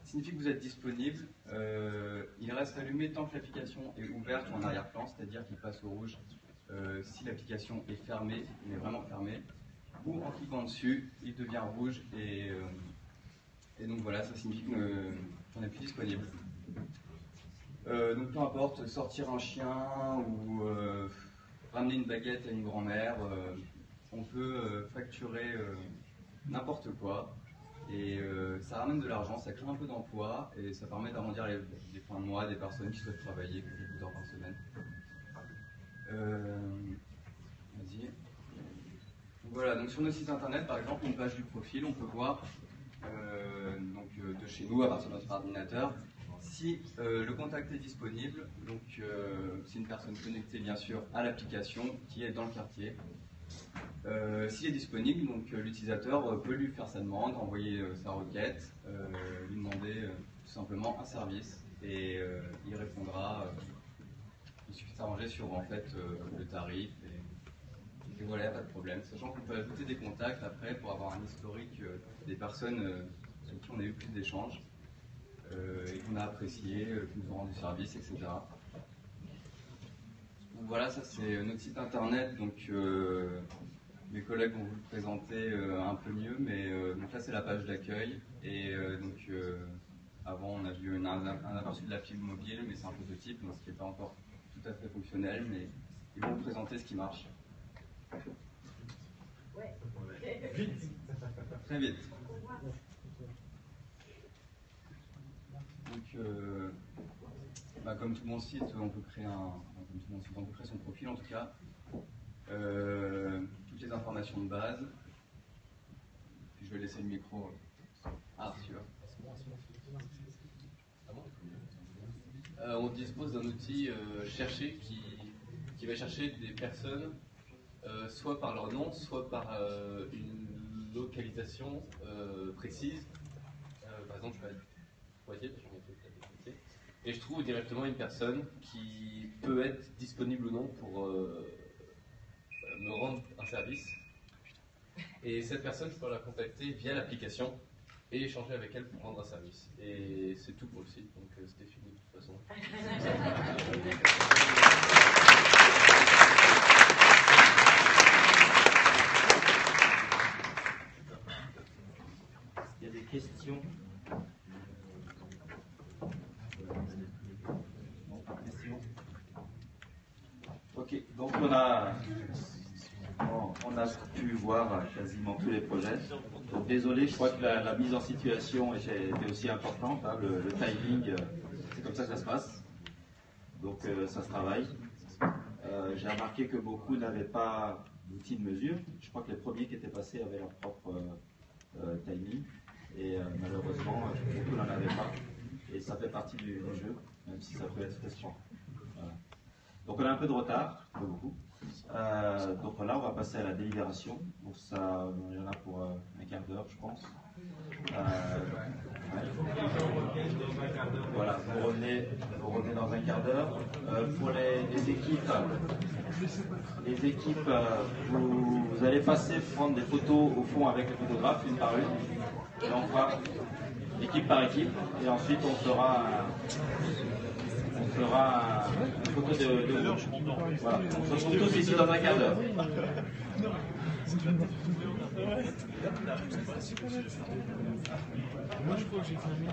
signifie que vous êtes disponible. Il reste allumé tant que l'application est ouverte ou en arrière-plan, c'est-à-dire qu'il passe au rouge si l'application est fermée, mais vraiment fermée, ou en cliquant dessus, il devient rouge et donc voilà, ça signifie qu'on n'est plus disponible. Donc peu importe, sortir un chien ou ramener une baguette à une grand-mère, on peut facturer n'importe quoi. Et ça ramène de l'argent, ça crée un peu d'emploi et ça permet d'arrondir les fins de mois des personnes qui souhaitent travailler quelques heures par semaine. Vas-y. Voilà, donc sur notre site internet, par exemple, une page du profil, on peut voir de chez nous, à partir de notre ordinateur, si le contact est disponible. Donc c'est une personne connectée bien sûr à l'application qui est dans le quartier. S'il est disponible, donc l'utilisateur peut lui faire sa demande, envoyer sa requête, lui demander tout simplement un service et il répondra. Il suffit de s'arranger sur en fait le tarif et voilà, pas de problème. Sachant qu'on peut ajouter des contacts après pour avoir un historique des personnes sur qui on a eu plus d'échanges et qu'on a apprécié, qui nous ont rendu service, etc. Donc voilà, ça c'est notre site internet. Donc mes collègues vont vous le présenter un peu mieux, mais donc là c'est la page d'accueil et avant on a vu un aperçu de l'appli mobile, mais c'est un prototype, donc ce qui n'est pas encore tout à fait fonctionnel, mais ils vont vous présenter ce qui marche. Ouais. Vite. Très vite. Donc comme tout mon site, on peut créer son profil en tout cas. Toutes les informations de base. Puis je vais laisser le micro. Ah, tu vois. On dispose d'un outil chercher qui va chercher des personnes soit par leur nom, soit par une localisation précise. Par exemple, je vais à Poitiers, et je trouve directement une personne qui peut être disponible ou non pour me rendre un service. Et cette personne, je peux la contacter via l'application et échanger avec elle pour rendre un service. Et c'est tout pour le site, donc c'était fini de toute façon. Il y a des questions? Ok, donc on a pu voir quasiment tous les projets. Donc désolé, je crois que la mise en situation était aussi importante, hein, le timing, c'est comme ça que ça se passe. Donc ça se travaille. J'ai remarqué que beaucoup n'avaient pas d'outils de mesure. Je crois que les premiers qui étaient passés avaient leur propre timing. Et malheureusement, beaucoup n'en avaient pas. Et ça fait partie du jeu, même si ça peut être frustrant. Voilà. Donc on a un peu de retard, pas beaucoup. Donc là, on va passer à la délibération. Donc ça, il y en a pour un quart d'heure, je pense. Voilà, vous revenez dans un quart d'heure. Pour les équipes, vous allez passer prendre des photos au fond avec les photographes, une par une. Et on fera équipe par équipe. Et ensuite, on fera une photo de groupe. Voilà. On se retrouve tous ici dans un quart d'heure. Moi je crois que j'ai fait un mini